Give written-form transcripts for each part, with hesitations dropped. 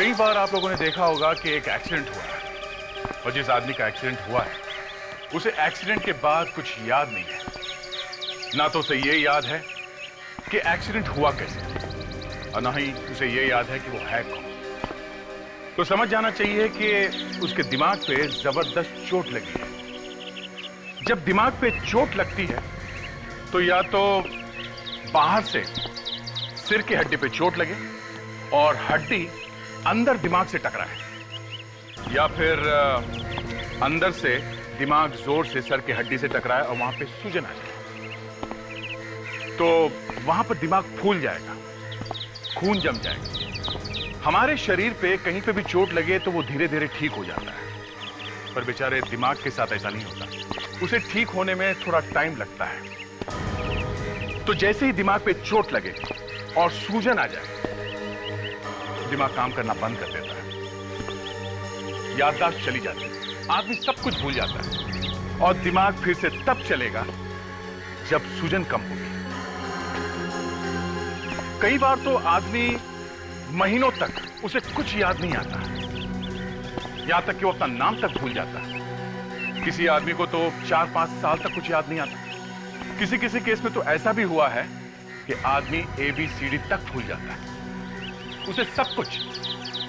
कई बार आप लोगों ने देखा होगा कि एक एक्सीडेंट हुआ है और जिस आदमी का एक्सीडेंट हुआ है उसे एक्सीडेंट के बाद कुछ याद नहीं है। ना तो उसे ये याद है कि एक्सीडेंट हुआ कैसे और ना ही उसे ये याद है कि वो है कौन। तो समझ जाना चाहिए कि उसके दिमाग पे जबरदस्त चोट लगी है। जब दिमाग पे चोट लगती है तो या तो बाहर से सिर की हड्डी पे चोट लगे और हड्डी अंदर दिमाग से टकराए, या फिर अंदर से दिमाग जोर से सर की हड्डी से टकराए और वहां पे सूजन आ जाए। तो वहां पर दिमाग फूल जाएगा, खून जम जाएगा। हमारे शरीर पे कहीं पे भी चोट लगे तो वो धीरे धीरे ठीक हो जाता है, पर बेचारे दिमाग के साथ ऐसा नहीं होता। उसे ठीक होने में थोड़ा टाइम लगता है। तो जैसे ही दिमाग पे चोट लगे और सूजन आ जाए, दिमाग काम करना बंद कर देता है, याददाश्त चली जाती है, आदमी सब कुछ भूल जाता है और दिमाग फिर से तब चलेगा जब सूजन कम होगी। कई बार तो आदमी महीनों तक उसे कुछ याद नहीं आता, यहां तक कि वो अपना नाम तक भूल जाता है। किसी आदमी को तो 4-5 साल तक कुछ याद नहीं आता। किसी किसी केस में तो ऐसा भी हुआ है कि आदमी ABCD तक भूल जाता है, उसे सब कुछ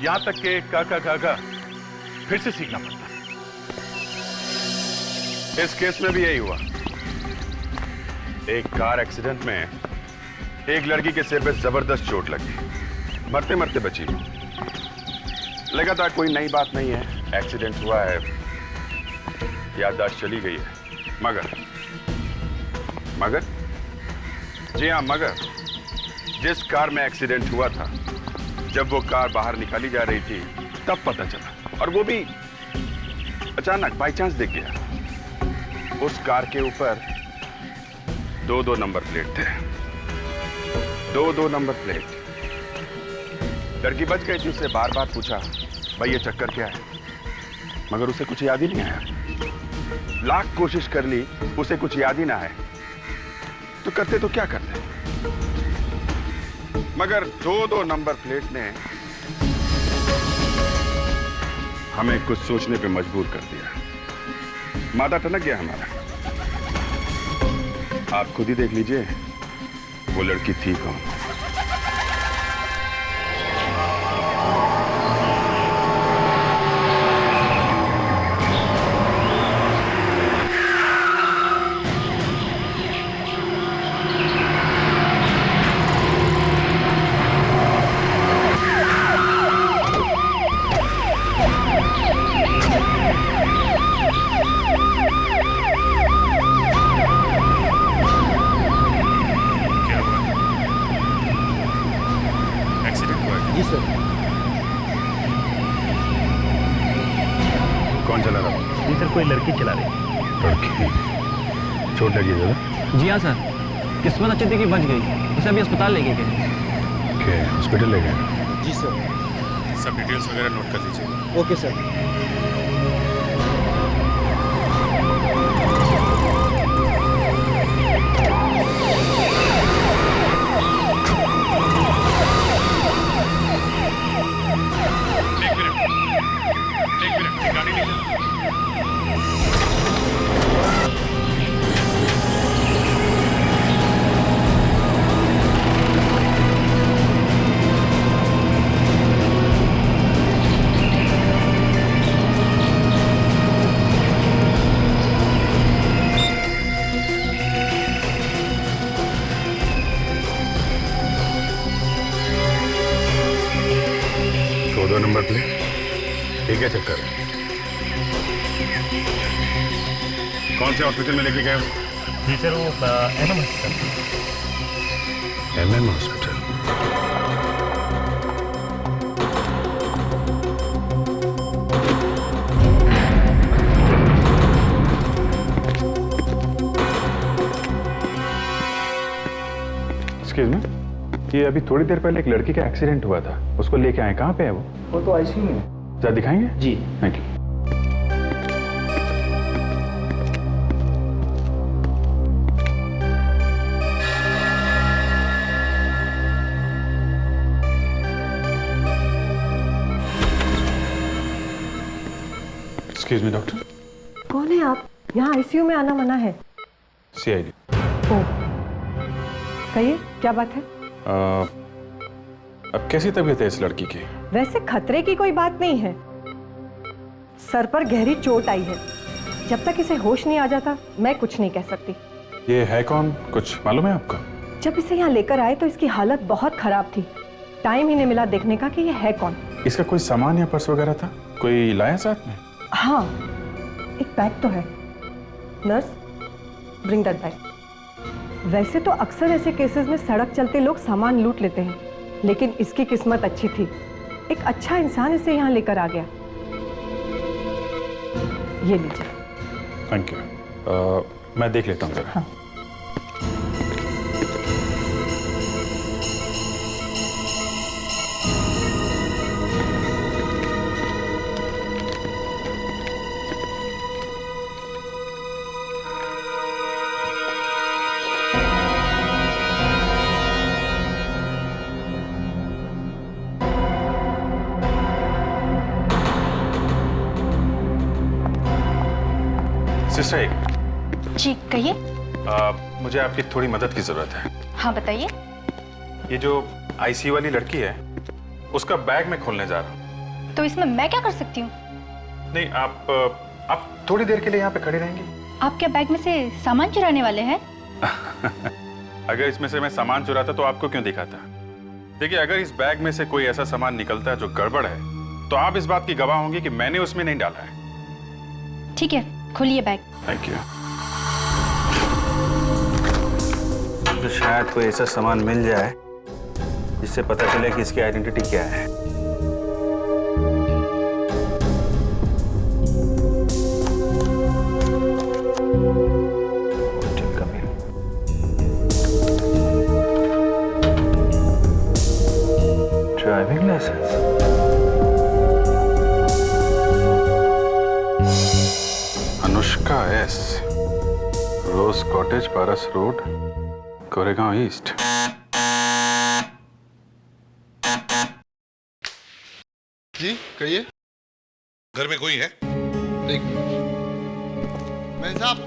यहां तक के क फिर से सीखना पड़ता है। इस केस में भी यही हुआ। एक कार एक्सीडेंट में एक लड़की के सिर पे जबरदस्त चोट लगी, मरते मरते बची। लगा था कोई नई बात नहीं है, एक्सीडेंट हुआ है, याददाश्त चली गई है। मगर जी हाँ, मगर जिस कार में एक्सीडेंट हुआ था, जब वो कार बाहर निकाली जा रही थी तब पता चला, और वो भी अचानक बाय चांस दिख गया। उस कार के ऊपर 2-2 नंबर प्लेट थे, 2-2 नंबर प्लेट। लड़की बच गई थी, उससे बार बार पूछा भाई ये चक्कर क्या है, मगर उसे कुछ याद ही नहीं आया। लाख कोशिश कर ली, उसे कुछ याद ही ना आए तो करते तो क्या करते, मगर 2-2 नंबर प्लेट ने हमें कुछ सोचने पे मजबूर कर दिया। माथा टनक गया हमारा। आप खुद ही देख लीजिए वो लड़की थी कौन। कौन चला रहा था? जी सर, कोई लड़की चला रही। लड़की? चोट लगी है? जी हाँ सर, किस्मत अच्छी थी कि बच गई। उसे अभी अस्पताल लेके गए। ओके, हॉस्पिटल ले गए? जी सर। सब डिटेल्स वगैरह नोट कर लीजिए। Okay sir. एक मिनट, गाड़ी ले लो। दो नंबर प्लेट, ठीक है। चक्कर कौन से हॉस्पिटल में लेके गए? जी सर, वो MM hospital. MM hospital. Excuse me, ये अभी थोड़ी देर पहले एक लड़की का एक्सीडेंट हुआ था, उसको लेके आए, कहाँ पे है वो? वो तो ICU में। जरा दिखाएंगे? जी। Thank you. Excuse me doctor. कौन है आप? यहाँ आईसीयू में आना मना है। सीआईडी। ओ, कहिए क्या बात है? अब कैसी तबीयत है इस लड़की की? वैसे खतरे की कोई बात नहीं है, सर पर गहरी चोट आई है। जब तक इसे होश नहीं आ जाता मैं कुछ नहीं कह सकती। ये है कौन, कुछ मालूम है आपको? जब इसे यहाँ लेकर आए तो इसकी हालत बहुत खराब थी। टाइम ही नहीं मिला देखने का कि ये है कौन। इसका कोई सामान या पर्स वगैरह था? कोई लाया साथ में? हाँ, एक बैग तो है। Nurse, bring that bag. वैसे तो अक्सर ऐसे केसेस में सड़क चलते लोग सामान लूट लेते हैं, लेकिन इसकी किस्मत अच्छी थी। एक अच्छा इंसान इसे यहाँ लेकर आ गया। ये लीजिए। Thank you. मैं देख लेता हूँ जरा। हाँ। सिस्टर, एक जी कहिए। मुझे आपकी थोड़ी मदद की जरूरत है। हाँ बताइए। ये जो आईसीयू वाली लड़की है, उसका बैग मैं खोलने जा रहा हूँ। तो इसमें मैं क्या कर सकती हूँ? नहीं, आप थोड़ी देर के लिए यहाँ पे खड़ी रहेंगी? आप क्या बैग में से सामान चुराने वाले हैं? अगर इसमें से मैं सामान चुराता तो आपको क्यों दिखाता? देखिए, अगर इस बैग में से कोई ऐसा सामान निकलता है जो गड़बड़ है, तो आप इस बात की गवाह होंगी कि मैंने उसमें नहीं डाला है। ठीक है, खोलिए बैग। Thank you. तो शायद कोई ऐसा सामान मिल जाए जिससे पता चले कि इसकी आइडेंटिटी क्या है। Driving licence. Anushka S, rose cottage, Paras road, Koregaon east. जी कहिए। घर में कोई है? देख मैं साहब,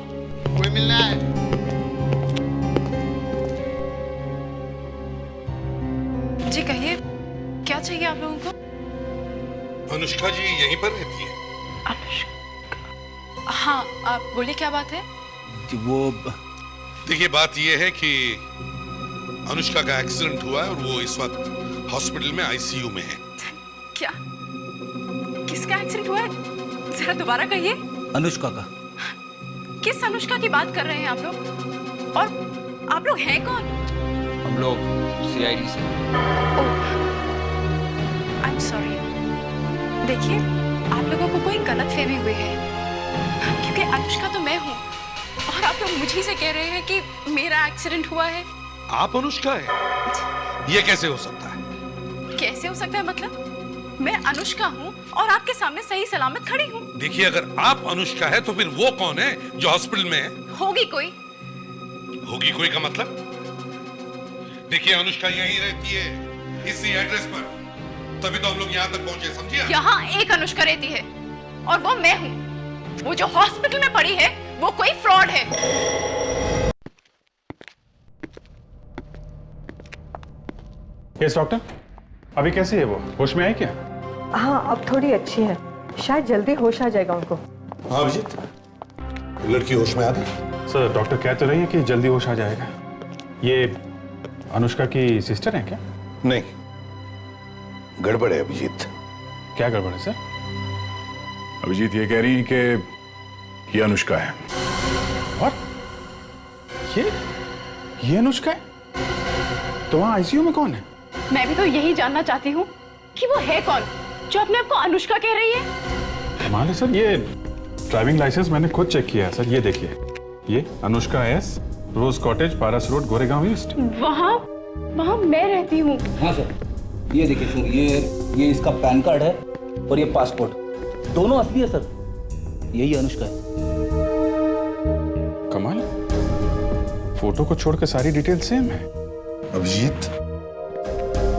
कोई मिलने आया है। जी कहिए, क्या चाहिए आप लोगों को? अनुष्का जी यहीं पर रहती है? अनुष्का? हाँ, आप बोलिए क्या बात है? वो देखिए, बात ये है कि अनुष्का का एक्सीडेंट हुआ है और वो इस वक्त हॉस्पिटल में आईसीयू में है। क्या? किसका एक्सीडेंट हुआ है? जरा दोबारा कहिए। अनुष्का का। किस अनुष्का की बात कर रहे हैं आप लोग? और आप लोग हैं कौन? हम लोग सीआईडी से। I am sorry. देखिए, आप लोगों को कोई गलतफहमी हुई है, क्योंकि अनुष्का तो मैं हूँ और आप लोग मुझे से कह रहे हैं कि मेरा एक्सीडेंट हुआ है। आप अनुष्का है? ये कैसे हो सकता है? कैसे हो सकता है मतलब? मैं अनुष्का हूँ और आपके सामने सही सलामत खड़ी हूँ। देखिए, अगर आप अनुष्का है तो फिर वो कौन है जो हॉस्पिटल में है? होगी कोई। होगी कोई का मतलब? देखिए, अनुष्का यहीं रहती है, इसी एड्रेस पर, तभी तो हम लोग यहाँ तक पहुंचे, समझिए? यहाँ एक अनुष्का रहती है और वो मैं हूँ। वो जो हॉस्पिटल में पड़ी है वो कोई फ्रॉड है। यस डॉक्टर, अभी कैसी है वो? होश में आई क्या? हाँ, अब थोड़ी अच्छी है, शायद जल्दी होश आ जाएगा उनको। हाँ अभिजीत, लड़की होश में आ गई? सर, डॉक्टर कह तो रही है कि जल्दी होश आ जाएगा। ये अनुष्का की सिस्टर है क्या? नहीं, गड़बड़ है अभिजीत। क्या गड़बड़ है सर? अभिजीत ये कह रही है कि ये अनुष्का है। और ये अनुष्का है? तो वहां आईसीयू में कौन है? मैं भी तो यही जानना चाहती हूँ कि वो है कौन जो अपने आप को अनुष्का कह रही है। कमाल है सर, ये ड्राइविंग लाइसेंस मैंने खुद चेक किया है सर। ये देखिए, ये Anushka S, rose cottage, Paras road, Goregaon east. वहाँ मैं रहती हूँ। हाँ सर, ये देखिए सर, ये इसका पैन कार्ड है और ये पासपोर्ट, दोनों असली है सर। यही अनुष्का है। कमाल, फोटो को छोड़कर सारी डिटेल सेम है। अभिजीत,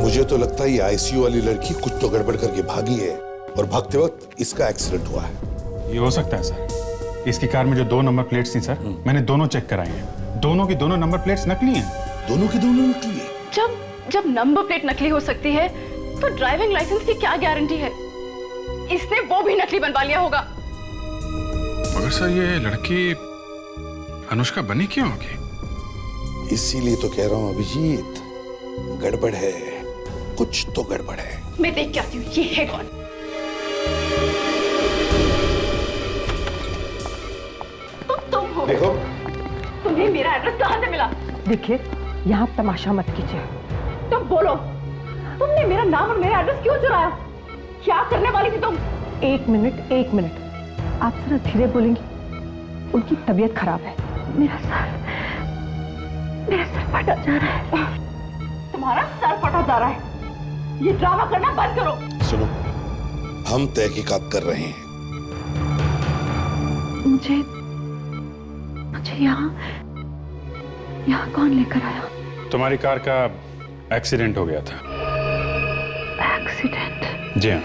मुझे तो लगता है ये आईसीयू वाली लड़की कुछ तो गड़बड़ करके भागी है और भागते वक्त इसका एक्सीडेंट हुआ है। ये हो सकता है सर। इसकी कार में जो 2 नंबर प्लेट्स थी सर, मैंने दोनों चेक कराई हैं। दोनों की दोनों नंबर प्लेट्स नकली हैं। दोनों की दोनों नकली है? जब नंबर प्लेट नकली हो सकती है तो ड्राइविंग लाइसेंस की क्या गारंटी है? इसने वो भी नकली बनवा लिया होगा। मगर सर ये लड़की अनुष्का बनी क्यों होगी? इसीलिए तो कह रहा हूं अभिजीत, गड़बड़ है, कुछ तो गड़बड़ है। मैं देख के आती हूँ ये है कौन। तुम हो? देखो, तुम्हें मेरा एड्रेस कहाँ से मिला? देखिए, यहाँ तमाशा मत कीजिए। तुम बोलो, तुमने मेरा नाम और मेरा एड्रेस क्यों चुराया? क्या करने वाली थी तुम? एक मिनट, आप जरा धीरे बोलेंगी, उनकी तबीयत खराब है। मेरा सर फटा जा रहा है। तुम्हारा सर फटा जा रहा है। ये ड्रामा करना बंद करो। सुनो, हम तहकीकात कर रहे हैं। मुझे यहाँ कौन लेकर आया? तुम्हारी कार का एक्सीडेंट हो गया था। एक्सीडेंट? जी हाँ।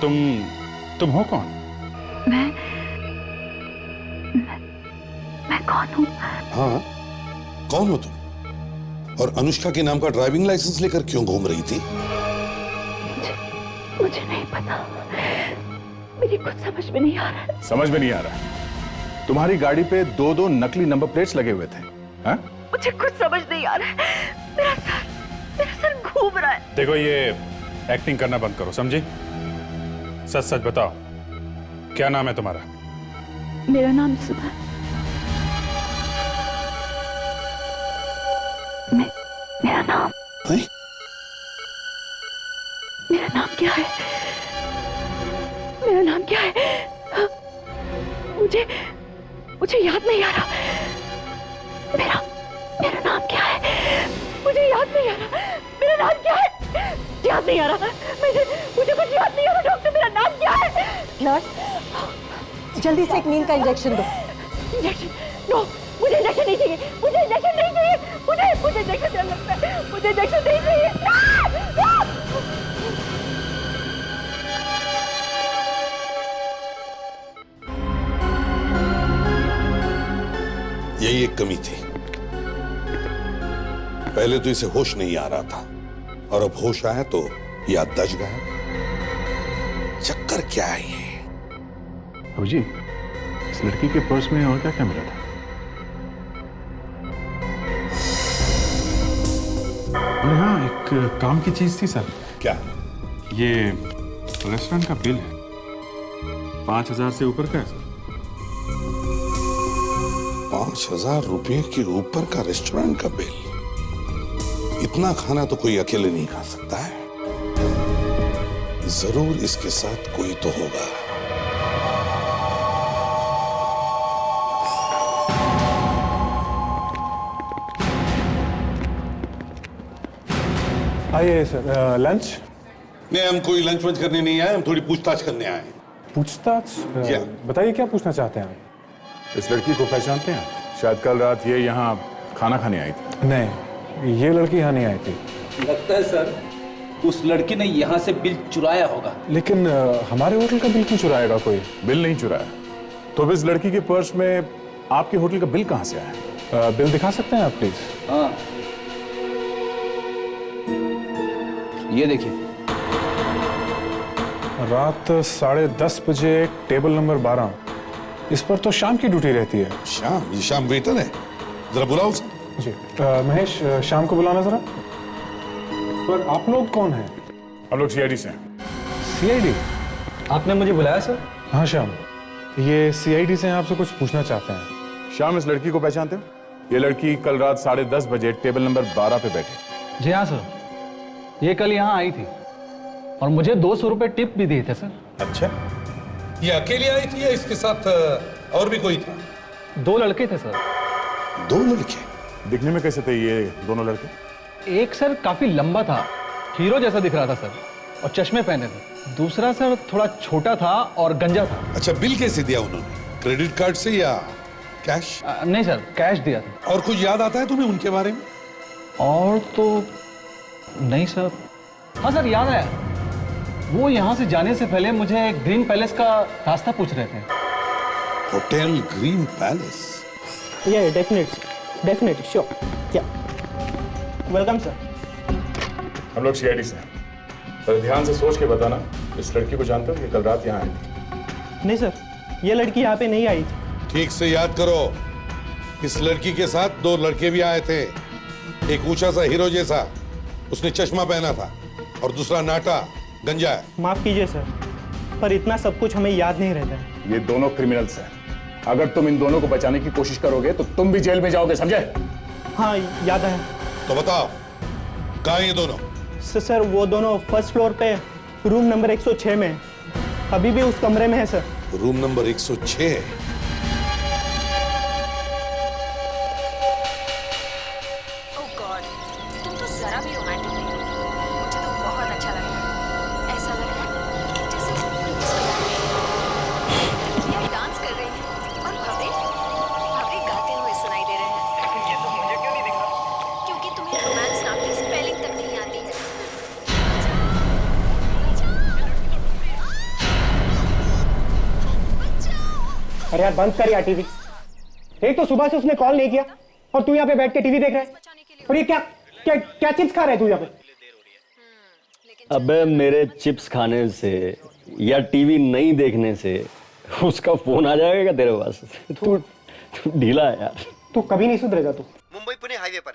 तुम हो कौन? मैं कौन हूँ? हाँ, कौन हो तुम? और अनुष्का के नाम का ड्राइविंग लाइसेंस लेकर क्यों घूम रही थी? मुझे नहीं पता। मेरी कुछ समझ में नहीं आ रहा है। समझ में नहीं आ रहा? तुम्हारी गाड़ी पे 2 नकली नंबर प्लेट्स लगे हुए थे। हाँ? मुझे कुछ समझ नहीं आ रहा है। मेरा सर घूम रहा है। देखो ये एक्टिंग करना बंद करो, समझी? सच सच बताओ, क्या नाम है तुम्हारा? मेरा नाम सुधा। मेरा नाम है? मेरा नाम क्या है? मेरा नाम क्या है? मुझे याद नहीं आ रहा। मेरा नाम क्या है? मुझे याद नहीं आ रहा। मेरा नाम क्या है? याद नहीं आ रहा। मुझे कुछ याद नहीं आ रहा। डॉक्टर, मेरा नाम क्या है? नर्स, जल्दी से एक नींद का इंजेक्शन दो। इंजेक्शन? नो, मुझे इंजेक्शन नहीं चाहिए। मुझे इंजेक्शन नहीं चाहिए। मुझे इंजेक्शन डर लगता है। मुझे इंजेक्शन नहीं चाहिए। यही एक कमी थी। पहले तो इसे होश नहीं आ रहा था, और अब होश आया तो याददाश्त गायब। चक्कर क्या है ये? जी, इस लड़की के पर्स में और क्या क्या मिला था? अरे हाँ, एक काम की चीज थी सर। क्या? ये रेस्टोरेंट का बिल है, 5,000 से ऊपर का है सर। 5,000 रुपए के ऊपर का रेस्टोरेंट का बिल? इतना खाना तो कोई अकेले नहीं खा सकता है। जरूर इसके साथ कोई तो होगा। आइए सर, लंच? नहीं, हम कोई लंच वंच करने नहीं आए, हम थोड़ी पूछताछ करने आए। पूछताछ? क्या? बताइए क्या पूछना चाहते हैं आप? इस लड़की को पहचानते हैं? शायद कल रात ये यहाँ खाना खाने आई थी। नहीं, ये लड़की यहाँ नहीं आई थी। लगता है सर उस लड़की ने यहाँ से बिल चुराया होगा। लेकिन हमारे होटल का बिल क्यों चुराएगा कोई? बिल नहीं चुराया तो इस लड़की के पर्स में आपके होटल का बिल कहाँ से आया? बिल दिखा सकते हैं आप प्लीज? हाँ, ये देखिए। रात 10:30 बजे टेबल नंबर 12। इस पर तो शाम की ड्यूटी रहती है। शाम? ये शाम वेटर है, जरा बुलाओ उसे। जी महेश, शाम को बुलाना जरा। पर आप लोग कौन हैं? हम लोग सीआईडी से हैं। सीआईडी? आपने मुझे बुलाया सर? हाँ श्याम, ये सीआईडी से आपसे कुछ पूछना चाहते हैं। शाम, इस लड़की को पहचानते हो? ये लड़की कल रात 10:30 बजे टेबल नंबर 12 पे बैठी। जी हाँ सर, ये कल यहाँ आई थी और मुझे 200 रुपए टिप भी दिए थे सर। अच्छा, ये अकेली आई थी या इसके साथ और भी कोई था? 2 लड़के थे सर। 2 लड़के? दिखने में कैसे थे ये दोनों लड़के? एक सर काफी लंबा था, हीरो जैसा दिख रहा था सर, और चश्मे पहने थे। दूसरा सर थोड़ा छोटा था और गंजा था। अच्छा, बिल कैसे दिया उन्होंने? क्रेडिट कार्ड से या कैश? नहीं सर, कैश दिया था। और कुछ याद आता है तुम्हें उनके बारे में? और तो नहीं सर। हाँ सर, याद आया, वो यहाँ से जाने से पहले मुझे ग्रीन पैलेस का रास्ता पूछ रहे थे। Hotel green palace? Yeah, definitely, sure. Yeah. Welcome, sir. हम लोग सीआईडी से हैं। पर ध्यान से सोच के बताना, इस लड़की को जानते हो? ये कल रात यहाँ आई थी। नहीं सर, ये लड़की यहाँ पे नहीं आई थी। ठीक से याद करो, इस लड़की के साथ 2 लड़के भी आए थे। एक ऊंचा सा हीरो जैसा, उसने चश्मा पहना था, और दूसरा नाटा गंजा है। माफ कीजिए सर, पर इतना सब कुछ हमें याद नहीं रहता है। ये दोनों क्रिमिनल्स हैं। अगर तुम इन दोनों को बचाने की कोशिश करोगे तो तुम भी जेल में जाओगे, समझे? हाँ, याद है। तो बताओ, कहाँ हैं ये दोनों? सर, वो दोनों फर्स्ट फ्लोर पे रूम नंबर 106 में है। अभी भी उस कमरे में है सर। Room number 106? ओह गॉड, तुम तो जरा भी रोमांटिक नहीं हो। मुझे तो बहुत अच्छा लग रहा है। ऐसा लग रहा है जैसे ये डांस कर रही है और भवरे गाते हुए सुनाई दे रहे हैं। लेकिन ये तो मुझे क्यों नहीं दिख रहा? क्योंकि तुम्हें रोमांस नाम की स्पेलिंग तक नहीं आती है। अरे यार, बंद कर यार टीवी। एक तो सुबह से उसने कॉल नहीं किया और तू यहाँ पे बैठ के टीवी देख रहा है। और ये क्या क्या क्या चिप्स खा रहा है तू यहाँ पे? अबे मेरे चिप्स खाने से या टीवी नहीं देखने से उसका फोन आ जाएगा तेरे पास? तू ढीला है यार। तू कभी नहीं सुधरेगा तू। मुंबई पुणे हाईवे पर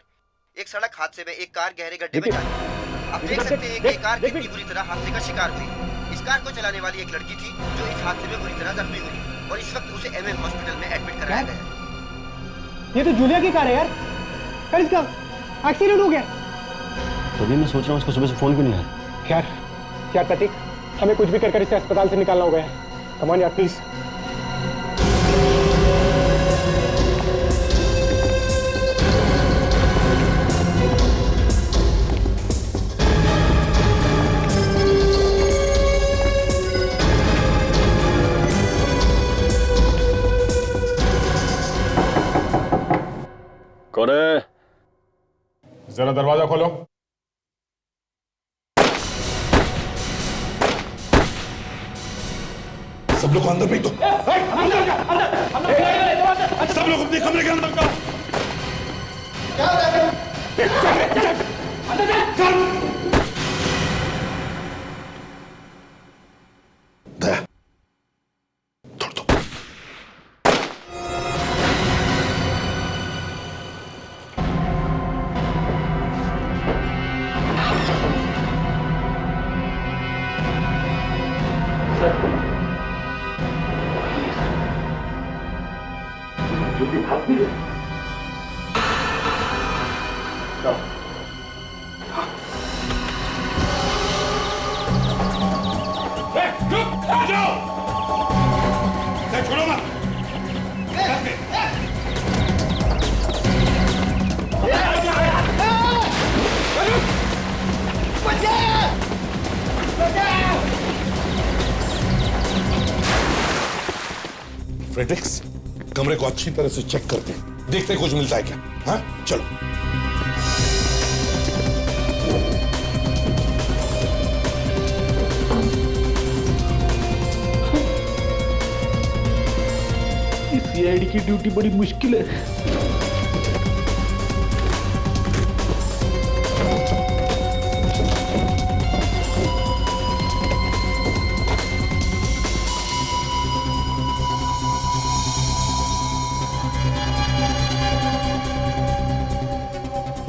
एक सड़क हादसे में एक कार गहरे गड्ढे में जा गिरी। आप देख सकते हैं कि कार कितनी बुरी तरह हादसे का शिकार हुई। इस कार को चलाने वाली एक लड़की थी जो इस हादसे में बुरी तरह जख्मी हुई और इस वक्त उसे एमएम हॉस्पिटल में एडमिट कराया गया है। ये तो जूलिया की कार है यार। यार इसका एक्सीडेंट हो गया। तभी मैं सोच रहा हूँ उसको सुबह से फोन क्यों नहीं आया। यार प्रतीक, हमें कुछ भी कर इसे अस्पताल से निकालना होगा यार। कम ऑन यार प्लीज। कौन है? जरा दरवाजा खोलो। सब लोग अंदर भेज दो। सब लोग अपने कमरे के अंदर जाओ। फ्रेडरिक्स, कमरे को अच्छी तरह से चेक करते हैं, देखते कुछ मिलता है क्या। हाँ चलो। सीआईडी की ड्यूटी बड़ी मुश्किल है।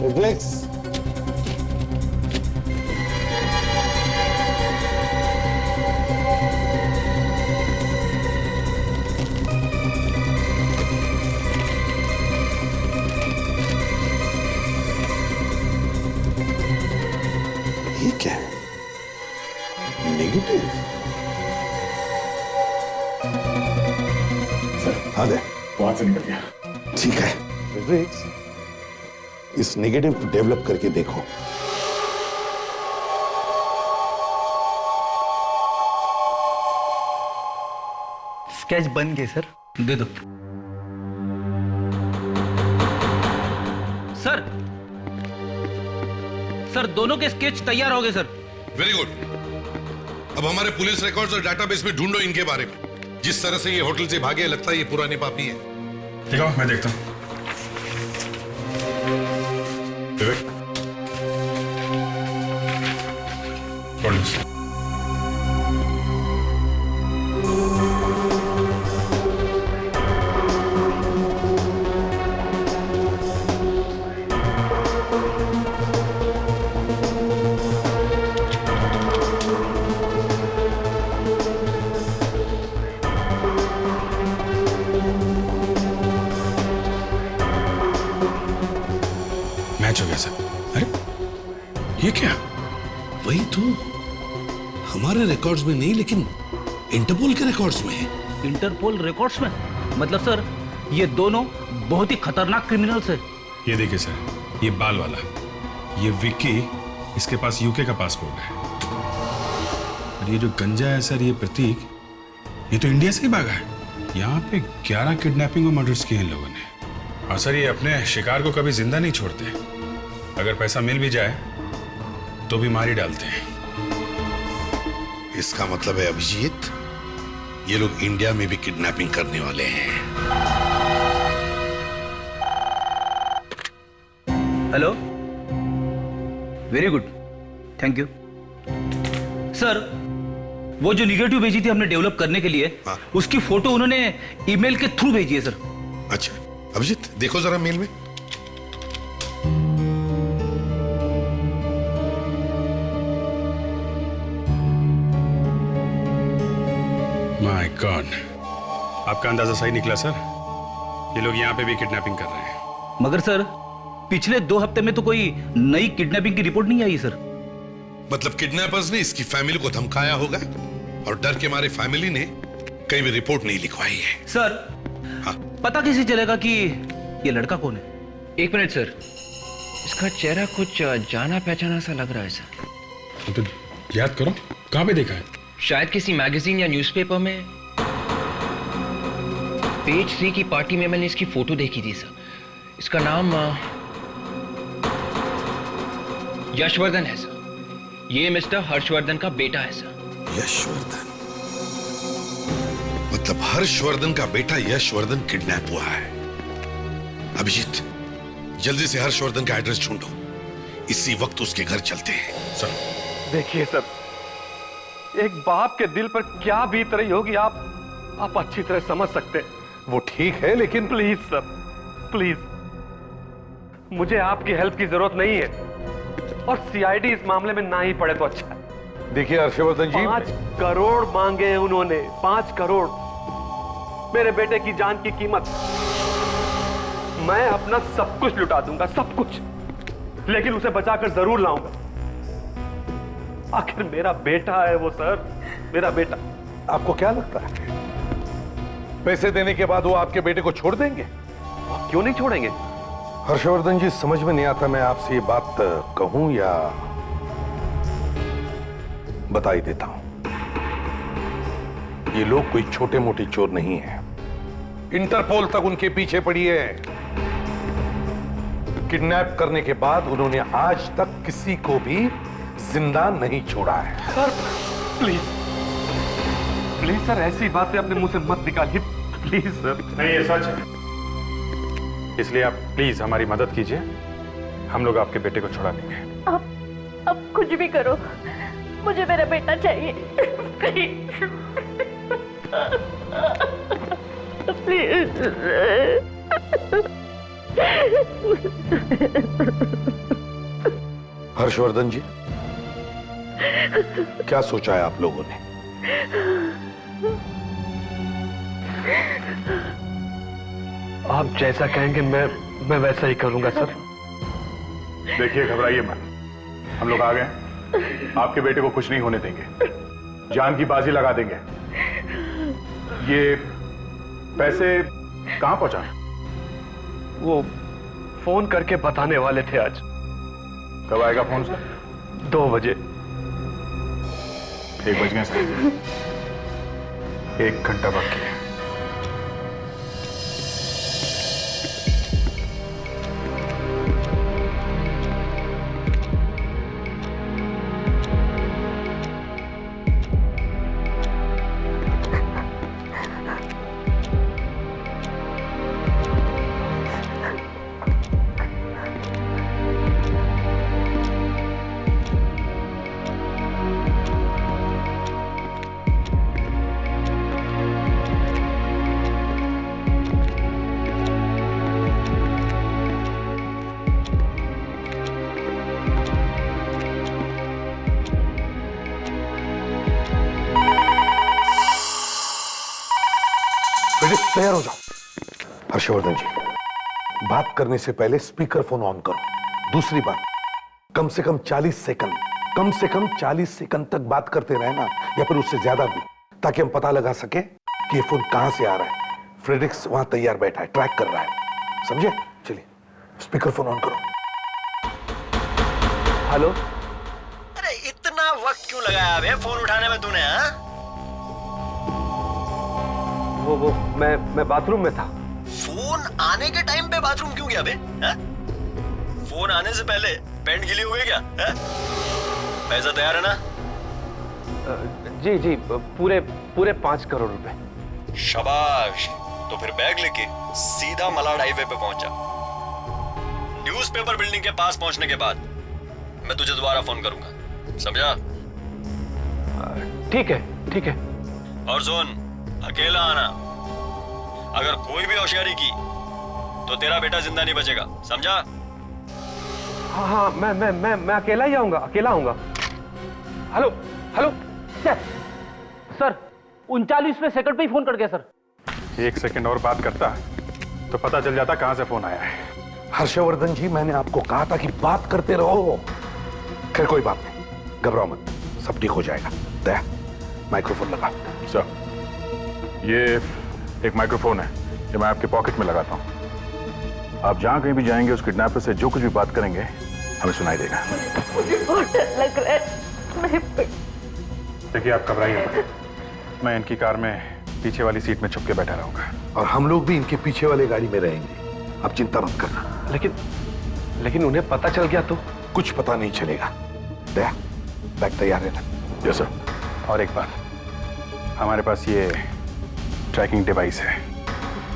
रिफ्लेक्स, ये क्या है? नेगेटिव। सर, हाँ दे, वहां से निकल गया। ठीक है रिफ्लेक्स, इस नेगेटिव को डेवलप करके देखो। स्केच बन गए सर, दे दो। सर दोनों के स्केच तैयार हो गए सर। Very good. अब हमारे पुलिस रिकॉर्ड्स और डाटाबेस में ढूंढो इनके बारे में। जिस तरह से ये होटल से भागे, लगता है ये पुराने पापी है। ठीक है, मैं देखता हूँ। विवेक, मैच हो गया सर। अरे ये क्या? वही तो, हमारे रिकॉर्ड्स में नहीं लेकिन इंटरपोल के रिकॉर्ड्स में है। इंटरपोल रिकॉर्ड्स में? मतलब सर ये दोनों बहुत ही खतरनाक क्रिमिनल्स हैं। ये देखिए सर, ये बाल वाला, ये विक्की, इसके पास यूके का पासपोर्ट है। और ये जो गंजा है सर, ये प्रतीक, ये तो इंडिया से ही भागा है। यहाँ पे 11 किडनैपिंग और मर्डर्स किए इन लोगों ने। और सर ये अपने शिकार को कभी जिंदा नहीं छोड़ते। अगर पैसा मिल भी जाए तो भी मार ही डालते हैं। इसका मतलब है अभिजीत, ये लोग इंडिया में भी किडनैपिंग करने वाले हैं। Hello, very good, thank you sir. वो जो निगेटिव भेजी थी हमने डेवलप करने के लिए, उसकी फोटो उन्होंने ईमेल के थ्रू भेजी है सर। अच्छा अभिजीत, देखो जरा मेल में। माय गॉड, आपका अंदाजा सही निकला सर। ये लोग यहाँ पे भी किडनैपिंग कर रहे हैं। मगर सर पिछले 2 हफ्ते में तो कोई नई किडनैपिंग की रिपोर्ट नहीं आई सर। मतलब किडनैपर्स ने इसकी फैमिली को धमकाया होगा और डर के मारे फैमिली ने कहीं भी रिपोर्ट नहीं लिखवाई है। सर पता कैसे चलेगा कि ये लड़का कौन है? 1 मिनट सर, इसका चेहरा कुछ जाना पहचाना सा लग रहा है सर। तो याद करो, कहाँ पे देखा है? शायद किसी मैगजीन या न्यूज़पेपर में। पेज 3 की पार्टी में मैंने इसकी फोटो देखी थी सर। इसका नाम यशवर्धन है सर। ये मिस्टर हर्षवर्धन का बेटा है सर। यशवर्धन? मतलब हर्षवर्धन का बेटा यशवर्धन किडनैप हुआ है। अभिजीत, जल्दी से हर्षवर्धन का एड्रेस ढूंढो। इसी वक्त उसके घर चलते हैं। सर देखिए सर, एक बाप के दिल पर क्या बीत रही होगी आप अच्छी तरह समझ सकते हैं। वो ठीक है लेकिन प्लीज सर, प्लीज, मुझे आपकी हेल्प की जरूरत नहीं है। और सीआईडी इस मामले में ना ही पड़े तो अच्छा है। देखिए हर्षवर्धन जी, 5 करोड़ मांगे हैं उन्होंने, 5 करोड़ मेरे बेटे की जान की कीमत। मैं अपना सब कुछ लुटा दूंगा, सब कुछ, लेकिन उसे बचाकर जरूर लाऊंगा। आखिर मेरा बेटा है वो सर, मेरा बेटा। आपको क्या लगता है पैसे देने के बाद वो आपके बेटे को छोड़ देंगे? क्यों नहीं छोड़ेंगे? हर्षवर्धन जी, समझ में नहीं आता मैं आपसे ये बात कहूं या बता ही देता हूं। ये लोग कोई छोटे मोटे चोर नहीं हैं। इंटरपोल तक उनके पीछे पड़ी है। किडनैप करने के बाद उन्होंने आज तक किसी को भी जिंदा नहीं छोड़ा है। सर प्लीज, प्लीज सर, ऐसी बातें अपने मुंह से मत निकालिए, प्लीज सर। नहीं, ये सच है, इसलिए आप प्लीज हमारी मदद कीजिए। हम लोग आपके बेटे को छुड़ा लेंगे। आप कुछ भी करो, मुझे मेरा बेटा चाहिए, प्लीज। हर्षवर्धन जी, क्या सोचा है आप लोगों ने? आप जैसा कहेंगे मैं वैसा ही करूंगा सर। देखिए, घबराइए मत, हम लोग आ गए। आपके बेटे को कुछ नहीं होने देंगे, जान की बाजी लगा देंगे। ये पैसे कहां पहुंचा? वो फोन करके बताने वाले थे आज। कब आएगा फोन सर? 2 बजे। 1 बज गए सर, 1 घंटा बाकी है। तैयार हो जाओ। हर्षवर्धन जी, बात करने से पहले स्पीकर फोन ऑन करो। दूसरी बात, कम से कम 40 सेकंड तक बात करते रहे ना, या फिर उससे ज्यादा भी, ताकि हम पता लगा सके कि ये फोन कहां से आ रहा है। फ्रेडरिक्स वहां तैयार बैठा है, ट्रैक कर रहा है, समझे? चलिए स्पीकर फोन ऑन करो। हेलो। अरे इतना वक्त क्यों लगाया बे फोन उठाने में तूने? वो मैं बाथरूम में था। फोन आने के टाइम पे बाथरूम क्यों गया बे? फोन आने से पहले पैंट गीली हो गई क्या? पैसा तैयार है ना? जी पूरे 5 करोड़ रुपए। शाबाश। तो फिर बैग लेके सीधा मलाड हाईवे पे पहुंचा। न्यूज़पेपर बिल्डिंग के पास पहुंचने के बाद मैं तुझे दोबारा फोन करूंगा, समझा? ठीक है। और सुन, अकेला आना। अगर कोई भी होशियारी की तो तेरा बेटा जिंदा नहीं बचेगा, समझा? हाँ मैं अकेला ही आऊंगा। हेलो सर 39वें सेकंड पे ही फोन कर गया सर। 1 सेकंड और बात करता तो पता चल जाता कहां से फोन आया है। हर्षवर्धन जी, मैंने आपको कहा था कि बात करते रहो। खैर कोई बात नहीं, घबराओ मत, सब ठीक हो जाएगा। दया, माइक्रोफोन लगा। सर, ये एक माइक्रोफोन है, ये मैं आपके पॉकेट में लगाता हूं। आप जहां कहीं भी जाएंगे उस किडनैपर से जो कुछ भी बात करेंगे हमें सुनाई देगा। मुझे बहुत डर लग रहा है। देखिए, आप घबराइए मत। मैं इनकी कार में पीछे वाली सीट में छुप के बैठा रहूंगा, और हम लोग भी इनके पीछे वाली गाड़ी में रहेंगे। आप चिंता मत करना। लेकिन उन्हें पता चल गया तो? कुछ पता नहीं चलेगा। दया, बैग तैयार है ना? Yes sir. और एक बात, हमारे पास ये ट्रैकिंग डिवाइस है,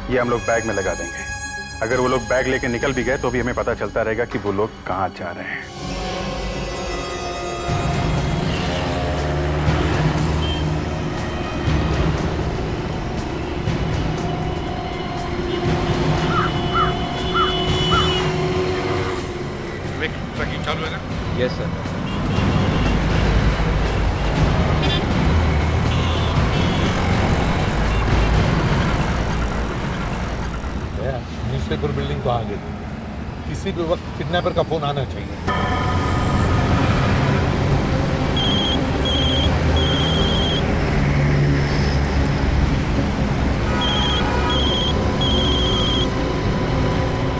ये हम लोग बैग में लगा देंगे। अगर वो लोग बैग लेके निकल भी गए तो भी हमें पता चलता रहेगा कि वो लोग कहां जा रहे हैं। ट्रैकिंग चालू है ना? Yes sir. न्यूज़पेपर बिल्डिंग तो आ गई, किसी भी वक्त किडनैपर का फोन आना चाहिए।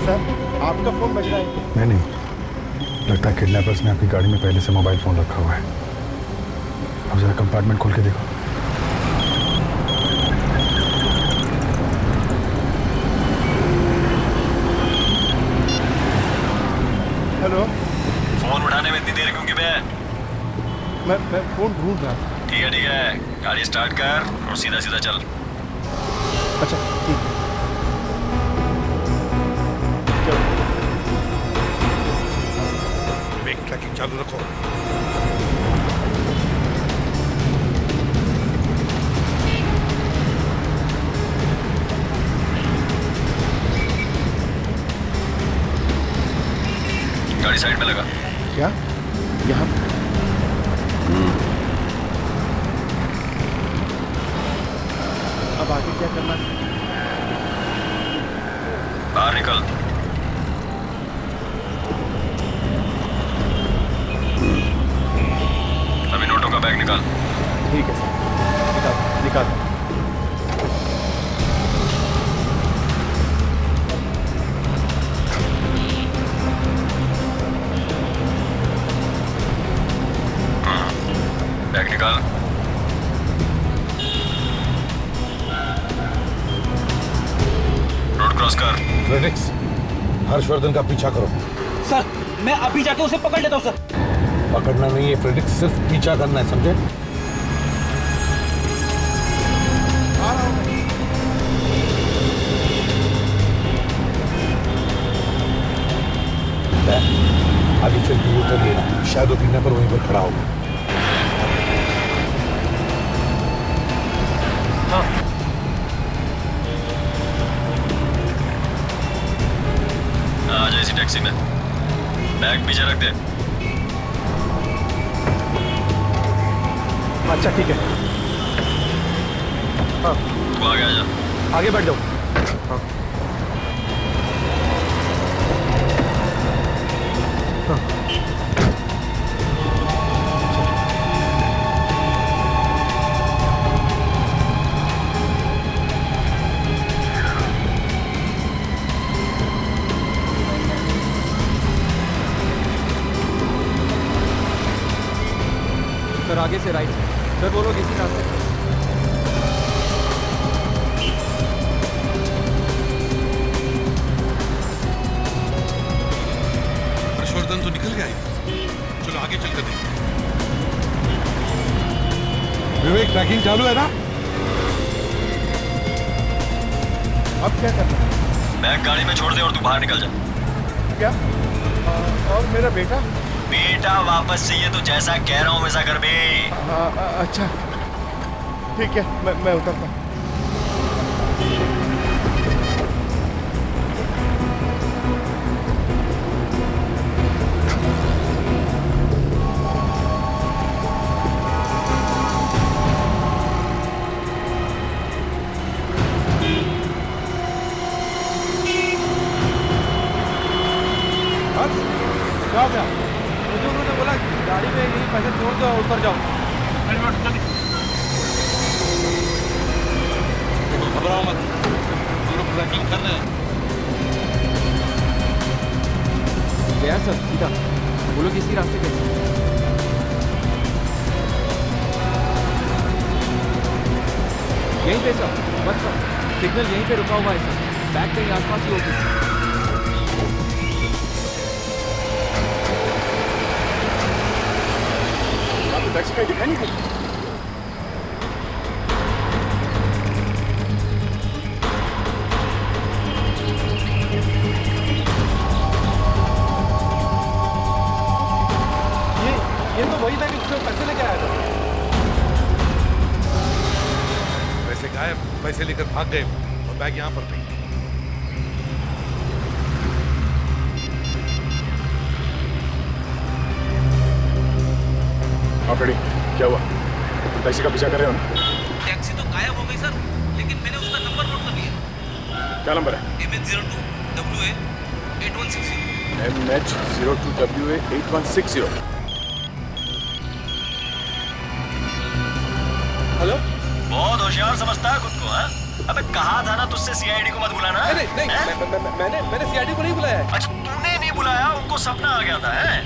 सर, आपका फोन बज रहा है। नहीं, लगता है किडनैपर्स ने आपकी गाड़ी में पहले से मोबाइल फोन रखा हुआ है। अब जरा कंपार्टमेंट खोल के देखो। हेलो। फोन उठाने में इतनी देर क्यों की बे? मैं फोन ढूंढ रहा था। ठीक है, गाड़ी स्टार्ट कर और सीधा चल। अच्छा ठीक है। ट्रैकिंग चालू रखो। गाड़ी साइड में लगा। क्या? यहाँ? अब आगे क्या करना है? बाहर निकल। अभी नोटों का बैग निकाल। ठीक है सर, निकाल। बैग निकाल। रोड क्रॉस कर। फ्रेडरिक्स, हर्षवर्धन का पीछा करो। सर, मैं अभी जाके उसे पकड़ लेता हूँ सर। पकड़ना नहीं है फ्रेडरिक्स, सिर्फ पीछा करना है, समझे? आगे चल के उतर लेना, शायद वो किडनैपर वहीं पर खड़ा होगा। आ जा इसी टैक्सी में। बैग पीछे रख दे। अच्छा ठीक है। तू आगे आ जा। आगे बढ़ जाओ। हाँ। हाँ। सर आगे से राइट। सर वो लोग इसी रास्ते पर। हर्षवर्धन तो निकल गया है। चलो आगे चल कर देखते हैं। विवेक ट्रैकिंग चालू है ना? अब क्या करना है? बैग गाड़ी में छोड़ दे और तू बाहर निकल जा। क्या? और मेरा बेटा? बेटा वापस चाहिए तो जैसा कह रहा हूँ वैसा कर बे। अच्छा ठीक है, मैं उतरता हूँ। मुझे उन्होंने बोला गाड़ी में यही पैसे छोड़ दो और उतर जाओ। घबराओ मत, हम लोग ट्रैकिंग कर रहे हैं। गया सर सीधा, वो लोग इसी रास्ते पे। यहीं पे सर, बस सर, सिग्नल यहीं पे रुका हुआ है सर। बैग कहीं आसपास ही होगी। टैक्सी का दिखाई नहीं देती। ये तो वही था कि उससे पैसे लेके आया था। पैसे गायब, पैसे लेकर भाग गए और बैग यहाँ पर थे। हाँ फ्रेडी, क्या हुआ? तुम टैक्सी का पीछा कर रहे हो ना? टैक्सी तो गायब हो गई सर, लेकिन मैंने उसका नंबर नोट कर लिया। क्या नंबर है? MH02WA 8160। MH02WA 8160। हेलो? बहुत होशियार समझता है खुद को, हाँ? अबे कहा था ना तुझसे सीआईडी को मत बुलाना। नहीं, मैंने सीआईडी को नहीं बुलाया है। अच्छा तूने नहीं बुलाया, उनको सपना आ गया था, हैं?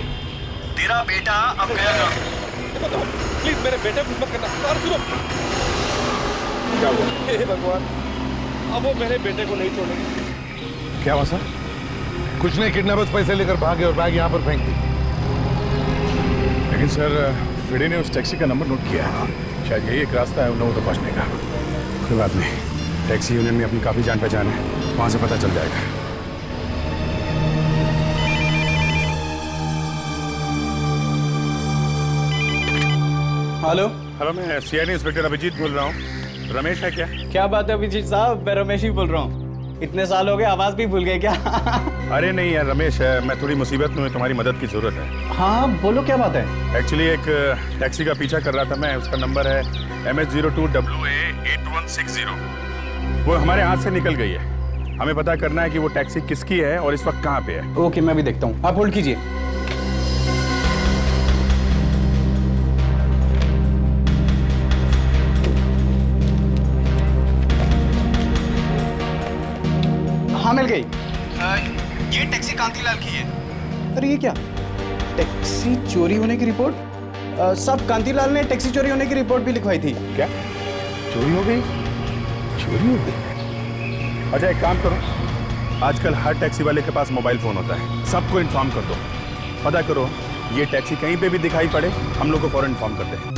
तेरा बेटा अब गया था। प्लीज मेरे बेटे को मत करना। और सुनो, क्या हुआ? हे भगवान, अब वो मेरे बेटे को नहीं छोड़ेंगे। क्या हुआ सर? कुछ नहीं, किडनैपर्स पैसे लेकर भागे और बैग यहाँ पर फेंक दी। लेकिन सर फ्रेडी ने उस टैक्सी का नंबर नोट किया है। शायद यही एक रास्ता है उन लोगों तक पहुँचने का। कोई बात नहीं, टैक्सी यूनियन में अपनी काफ़ी जान पहचान है, वहाँ से पता चल जाएगा। हेलो हेलो, मैं सीआईडी इंस्पेक्टर अभिजीत बोल रहा हूँ। रमेश है क्या? क्या बात है अभिजीत साहब, मैं रमेश ही बोल रहा हूँ। इतने साल हो गए, आवाज भी भूल गए क्या? अरे नहीं यार रमेश है, मैं थोड़ी मुसीबत में हूँ, तुम्हारी मदद की जरूरत है। हाँ बोलो क्या बात है? एक्चुअली एक टैक्सी का पीछा कर रहा था मैं, उसका नंबर है MH02WA 8160। वो हमारे हाथ से निकल गई है। हमें पता करना है कि वो टैक्सी किसकी है और इस वक्त कहाँ पे है। ओके मैं भी देखता हूँ, आप होल्ड कीजिए। हाँ मिल गई। ये टैक्सी कांतीलाल की है। अरे ये क्या, टैक्सी चोरी होने की रिपोर्ट? साहब कांतीलाल ने टैक्सी चोरी होने की रिपोर्ट भी लिखवाई थी। क्या चोरी हो गई? चोरी हो गई? अच्छा एक काम करो, आजकल हर टैक्सी वाले के पास मोबाइल फोन होता है, सबको इन्फॉर्म कर दो। पता करो ये टैक्सी कहीं पे भी दिखाई पड़े, हम लोग को फौरन इन्फॉर्म करते हैं।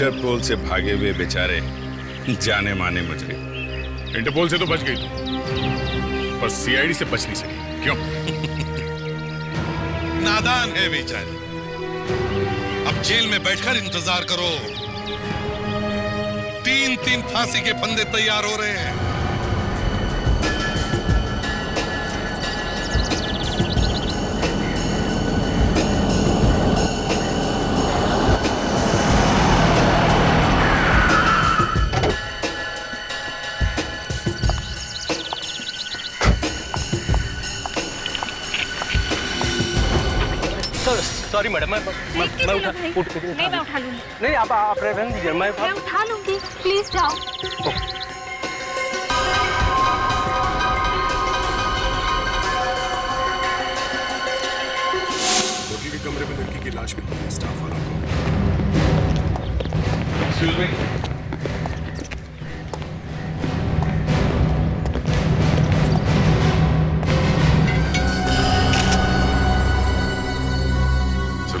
इंटरपोल से भागे हुए बेचारे जाने माने मुजरिम। इंटरपोल से तो बच गई तू, पर सीआईडी से बच नहीं सकी। क्यों? नादान है बेचारी। अब जेल में बैठकर इंतजार करो। 3-3 फांसी के फंदे तैयार हो रहे हैं। सॉरी मैडम, मैं उठा नहीं, मैं उठा लूंगी। नहीं, आप रहने दीजिए, मैं उठा लूंगी, प्लीज जाओ। होटल के कमरे में लड़की की लाश मिली है स्टाफ वालों को। Excuse me.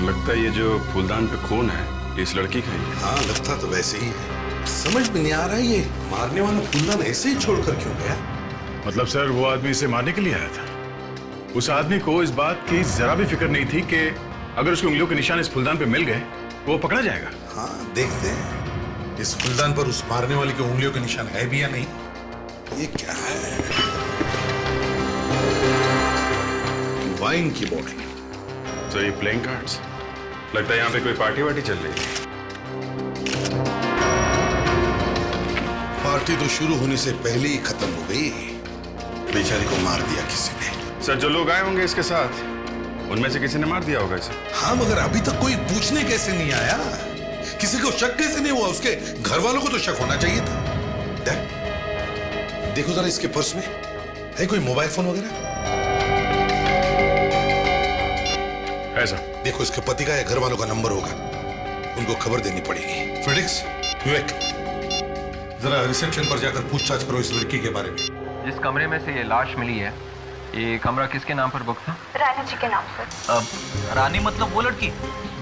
लगता है ये जो फूलदान पे खून है ये इस लड़की का ही है। हाँ, लगता तो वैसे ही है। समझ में नहीं आ रहा है ये मारने वाला फूलदान ऐसे ही छोड़कर क्यों गया? मतलब सर, वो आदमी इसे मारने के लिए आया था। उस आदमी को इस बात की जरा भी फिक्र नहीं थी कि अगर उसकी उंगलियों के निशान इस फूलदान पे मिल गए वो पकड़ा जाएगा। हाँ, देखते हैं इस फूलदान पर उस मारने वाले के उंगलियों के निशान है भी या नहीं। ये क्या है? वाइन की बोतल। तो ये प्लेइंग कार्ड्स, लगता है यहाँ पे कोई पार्टी वार्टी चल रही है। पार्टी तो शुरू होने से पहले ही खत्म हो गई। बेचारी को मार दिया किसी ने। सर, जो लोग आए होंगे इसके साथ उनमें से किसी ने मार दिया होगा इसे। हाँ, मगर अभी तक कोई पूछने कैसे नहीं आया? किसी को शक कैसे नहीं हुआ? उसके घर वालों को तो शक होना चाहिए था। देखो जरा इसके पर्स में है कोई मोबाइल फोन वगैरह? ऐसा देखो, इसके पति का या घर वालों का नंबर होगा, उनको खबर देनी पड़ेगी। फ्रेडिक्स, विवेक, जरा रिसेप्शन पर जाकर पूछताछ करो इस लड़की के बारे में। जिस कमरे में से ये लाश मिली है, ये कमरा किसके नाम पर बुक था? रानी जी के नाम पर। रानी मतलब वो लड़की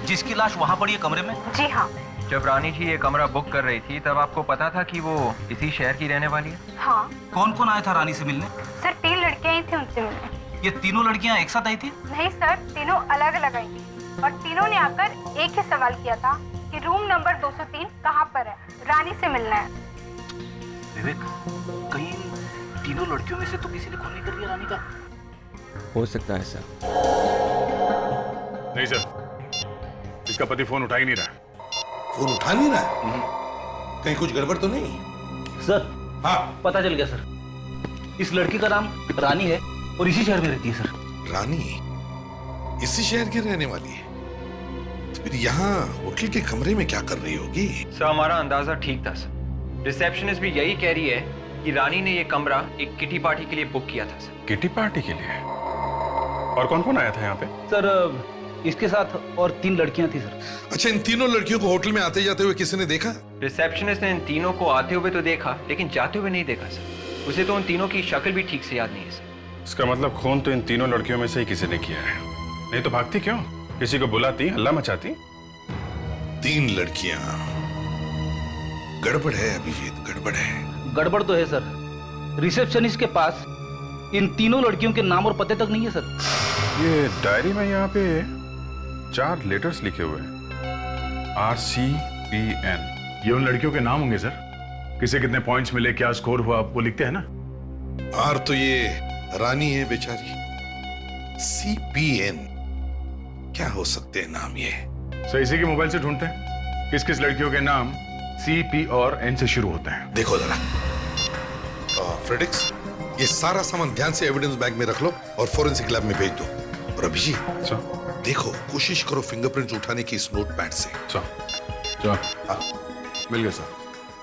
जिसकी लाश वहाँ पड़ी है कमरे में? जी हाँ। जब रानी जी ये कमरा बुक कर रही थी तब आपको पता था कि वो इसी शहर की रहने वाली है? हाँ। कौन कौन आया था रानी से मिलने? सर, 3 लड़कियां ही थी उनसे मिलने। ये तीनों लड़कियां एक साथ आई थी? नहीं सर, तीनों अलग अलग आई थी और तीनों ने आकर एक ही सवाल किया था कि रूम नंबर 203 कहाँ पर है, रानी से मिलना है। विवेक, कहीं तीनों लड़कियों में से तो किसी ने खून नहीं कर दिया रानी का? हो सकता है सर। नहीं सर, इसका पति फोन उठा ही नहीं रहा। फोन उठा नहीं रहा? कहीं कुछ गड़बड़ तो नहीं? सर, हाँ, पता चल गया सर। इस लड़की का नाम रानी है और इसी शहर में रहती है सर। रानी इसी शहर की रहने वाली है? तो फिर यहाँ होटल के कमरे में क्या कर रही होगी? सर, हमारा अंदाजा ठीक था सर। रिसेप्शनिस्ट भी यही कह रही है कि रानी ने ये कमरा एक किटी पार्टी के लिए बुक किया था सर। किटी पार्टी के लिए? और कौन कौन आया था यहाँ पे? सर, इसके साथ और 3 लड़कियां थी सर। अच्छा, इन तीनों लड़कियों को होटल में आते जाते हुए किसी ने देखा? रिसेप्शनिस्ट ने इन तीनों को आते हुए तो देखा, लेकिन जाते हुए नहीं देखा सर। उसे तो उन तीनों की शक्ल भी ठीक से याद नहीं है सर। इसका मतलब खून तो इन तीनों लड़कियों में से ही किसी ने किया है। नहीं तो भागती क्यों? किसी को बुलाती, हल्ला मचाती। 3 लड़कियां। गड़बड़ है अभिजीत, गड़बड़ है। गड़बड़ तो है सर। रिसेप्शनिस्ट के पास इन तीनों लड़कियों के नाम और पते तक नहीं है सर। ये डायरी में यहाँ पे 4 लेटर्स लिखे हुए हैं, RCPN। ये उन लड़कियों के नाम होंगे सर। किसे कितने पॉइंट्स मिले, क्या स्कोर हुआ, वो लिखते हैं ना। आर तो ये रानी है बेचारी। CPN क्या हो सकते हैं नाम ये? सर, इसी के मोबाइल से ढूंढते हैं किस किस लड़कियों के नाम CP और N से शुरू होते हैं। देखो जरा। फ्रेडिक्स, ये सारा सामान ध्यान से एविडेंस बैग में रख लो और फोरेंसिक लैब में भेज दो। और अभिजीत, देखो, कोशिश करो फिंगरप्रिंट्स उठाने की इस नोट पैड से। हाँ, मिल गए सर।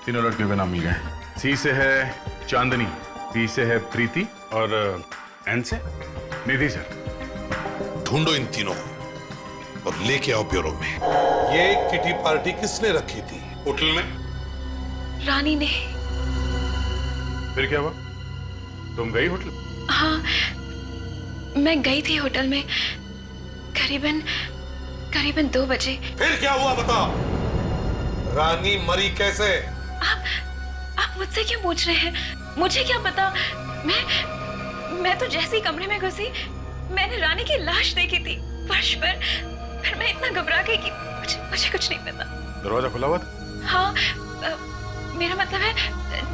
तीनों लड़कियों के नाम मिल गए। C से है चांदनी, P से है प्रीति और N से निधि सर। ढूंढो इन तीनों को और लेके आओ ब्यूरो में। ये किटी पार्टी किसने रखी थी होटल में? रानी ने। फिर क्या हुआ? तुम गई होटल? हाँ, मैं गई थी होटल में करीबन 2 बजे। फिर क्या हुआ बताओ? रानी मरी कैसे? आप मुझसे क्यों पूछ रहे हैं? मुझे क्या पता। मैं तो जैसे ही कमरे में घुसी मैंने रानी की लाश देखी थी फर्श पर। फिर मैं इतना घबरा गई कि मुझे कुछ नहीं पता। दरवाजा खुला हुआ था? हाँ, मेरा मतलब है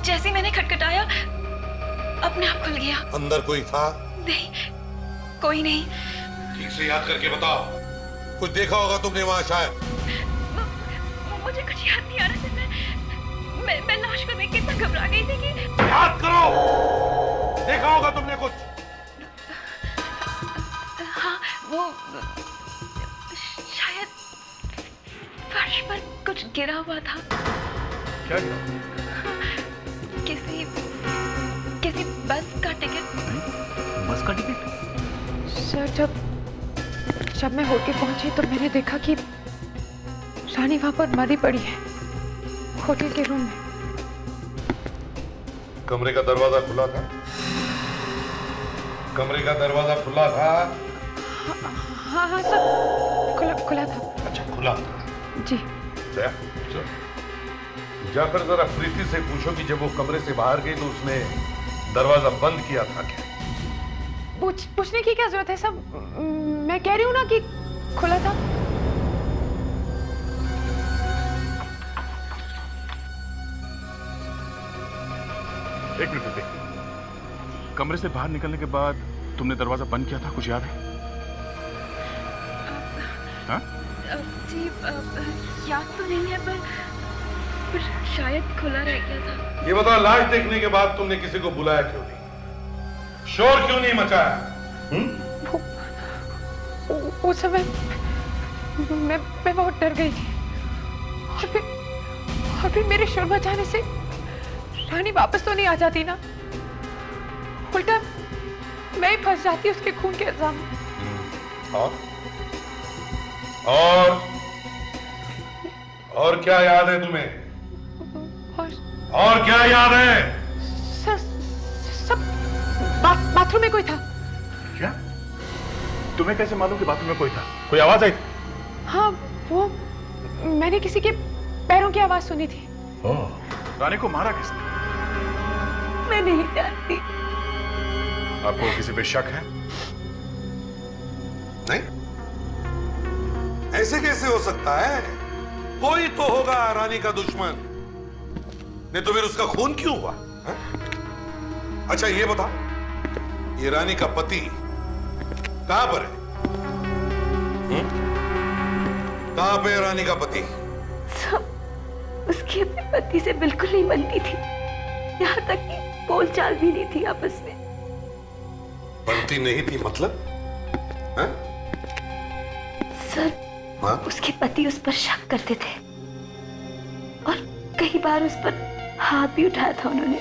जैसे ही मैंने खटखटाया अपने आप खुल गया। अंदर कोई था? नहीं, कोई नहीं। ठीक से याद करके बताओ, कुछ देखा होगा तुमने वहां शायद? मुझे कुछ याद नहीं आ रहा था। मैं लाश को देख के इतना घबरा गई थी कि। याद करो, देखा होगा तुमने कुछ? हाँ, वो शायद फर्श पर कुछ गिरा हुआ था। क्या गिरा? किसी बस का टिकट। बस का टिकट? सर, जब मैं होटल पहुंची तो मैंने देखा कि रानी वहां पर मरी पड़ी है, होटल के रूम में। कमरे का दरवाजा खुला था? कमरे का दरवाजा खुला था? हाँ सर, खुला था। अच्छा, खुला था जी। जाकर जरा प्रीति से पूछो कि जब वो कमरे से बाहर गई तो उसने दरवाजा बंद किया था क्या? पूछने की क्या जरूरत है सब? मैं कह रही हूँ ना कि खुला था। एक मिनट रुकिए। कमरे से बाहर निकलने के बाद तुमने दरवाजा बंद किया था, कुछ याद है? हाँ? जी, याद तो नहीं है पर शायद खुला रह गया था। ये बताओ, लाश देखने के बाद तुमने किसी को बुलाया क्यों नहीं? शोर क्यों नहीं मचाया? उस समय मैं बहुत डर गई थी और फिर मेरे शोर मचाने से रानी वापस तो नहीं आ जाती ना, उल्टा मैं ही फंस जाती उसके खून के इल्जाम में। और क्या याद है तुम्हें? और क्या याद है? सब बाथरूम में कोई था। क्या? तुम्हें कैसे मालूम कि बाथरूम में कोई था? कोई आवाज आई? हाँ, वो मैंने किसी के पैरों की आवाज सुनी थी। रानी को मारा किसने? मैं नहीं जानती। आपको किसी पे शक है? नहीं, ऐसे कैसे हो सकता है? कोई तो होगा रानी का दुश्मन, नहीं तो फिर उसका खून क्यों हुआ? है? अच्छा ये बता, ये रानी का पति कहां पर है? कहां पे है रानी का पति? सब उसकी अपने पति से बिल्कुल नहीं बनती थी, यहाँ तक कि बोलचाल भी नहीं थी आपस में। बनती नहीं थी मतलब? है? सर, हाँ? उसके पति उस पर शक करते थे और कई बार उस पर हाथ भी उठाया था उन्होंने।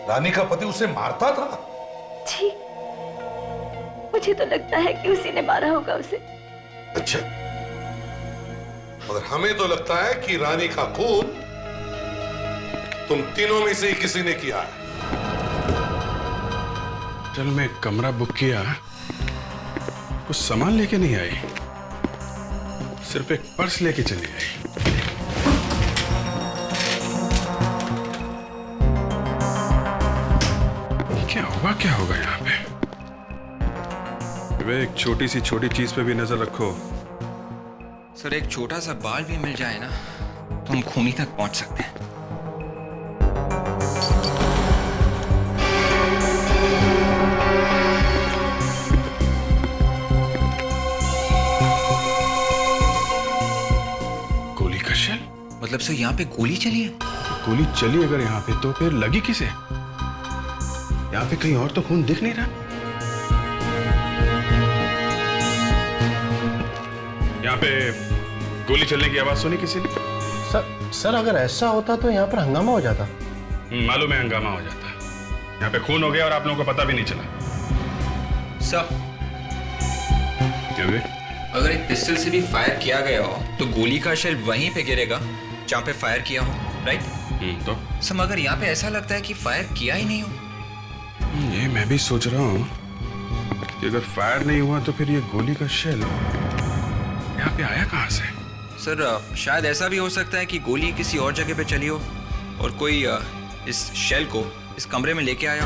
रानी का पति उसे मारता था? जी, मुझे तो लगता है कि उसी ने मारा होगा उसे। अच्छा, मगर हमें तो लगता है कि रानी का खून तुम तीनों में से ही किसी ने किया है। चल, मैं कमरा बुक किया, कुछ सामान लेके नहीं आई, सिर्फ एक पर्स लेके चली आई। क्या होगा यहाँ पे? वे एक छोटी चीज पे भी नजर रखो। सर, एक छोटा सा बाल भी मिल जाए ना तो हम खूनी तक पहुंच सकते हैं। गोली का शेल? मतलब सर, यहाँ पे गोली चली है? गोली चली अगर यहाँ पे तो फिर लगी किसे? यहाँ पे कहीं और तो खून दिख नहीं रहा। यहाँ पे गोली चलने की आवाज सुनी किसी ने? सर अगर ऐसा होता तो यहाँ पर हंगामा हो जाता। मालूम है, हंगामा हो जाता। यहाँ पे खून हो गया और आप लोगों को पता भी नहीं चला। सर, क्या हुआ? अगर एक पिस्टल से भी फायर किया गया हो तो गोली का शेल वहीं पे गिरेगा जहाँ पे फायर किया हो, राइट? तो सर, मगर यहाँ पे ऐसा लगता है कि फायर किया ही नहीं हो। ये मैं भी सोच रहा हूँ कि अगर फायर नहीं हुआ तो फिर ये गोली का शेल यहाँ पे आया कहाँ से? सर शायद ऐसा भी हो सकता है कि गोली किसी और जगह पे चली हो और कोई इस शेल को इस कमरे में लेके आया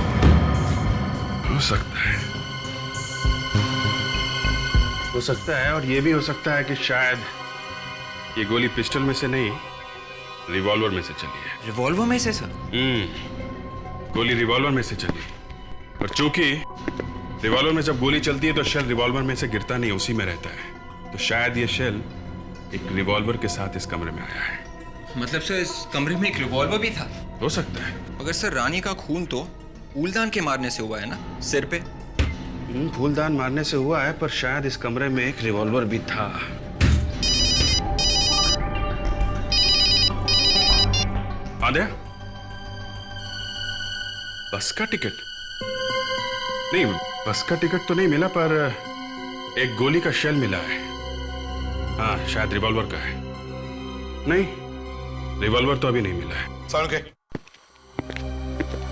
हो सकता है, हो सकता है। और ये भी हो सकता है कि शायद ये गोली पिस्टल में से नहीं, रिवॉल्वर में से चली है। रिवॉल्वर में से सर? गोली रिवॉल्वर में से चली, और चूंकि रिवॉल्वर में जब गोली चलती है तो शेल रिवॉल्वर में से गिरता नहीं, उसी में रहता है। तो शायद ये शेल एक रिवॉल्वर के साथ इस कमरे में आया है। मतलब सर इस कमरे में एक रिवॉल्वर भी था? हो सकता है। मगर सर रानी का खून तो फूलदान के मारने से हुआ है ना, सिर पे? फूलदान मारने से हुआ है, पर शायद इस कमरे में एक रिवॉल्वर भी था। आद्या, बस का टिकट नहीं, बस का टिकट तो नहीं मिला, पर एक गोली का शेल मिला है। हाँ, शायद रिवॉल्वर का है। नहीं, रिवॉल्वर तो अभी नहीं मिला है। सालुंके,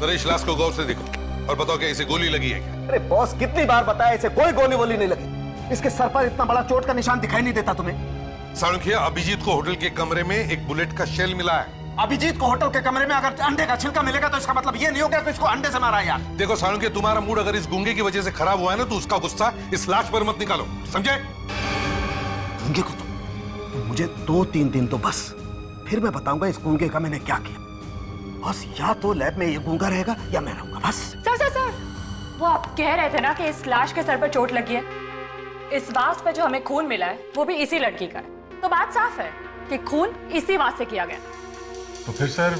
नरेश लाश को गौर से देखो और बताओ क्या इसे गोली लगी है क्या? अरे बॉस, कितनी बार बताया इसे, कोई गोली वोली नहीं लगी। इसके सर पर इतना बड़ा चोट का निशान दिखाई नहीं देता तुम्हें? सालुंके, अभिजीत को होटल के कमरे में एक बुलेट का शेल मिला है। अभिजीत को होटल के कमरे में अगर अंडे का छिलका मिलेगा तो इसका मतलब ये नहीं हो गया कि इसको अंडे से मारा यार। देखो सालुंके, तुम्हारा मूड अगर इस गूंगे की वजह से खराब हुआ है ना, तो उसका गुस्सा इस लाश पर मत निकालो, समझे? गूंगे को तो मुझे 2-3 दिन तो बस, फिर मैं बताऊंगा इस गूंगे का मैंने क्या किया। बस या तो लैब में ये गूंगा रहेगा या मैं रहूंगा, बस। सर सर सर, वो आप कह रहे थे ना कि इस लाश के सर पर चोट लगी है। इस वास पे जो हमें खून मिला है वो भी इसी लड़की का है, तो बात साफ है कि खून इसी वास से किया गया। तो फिर सर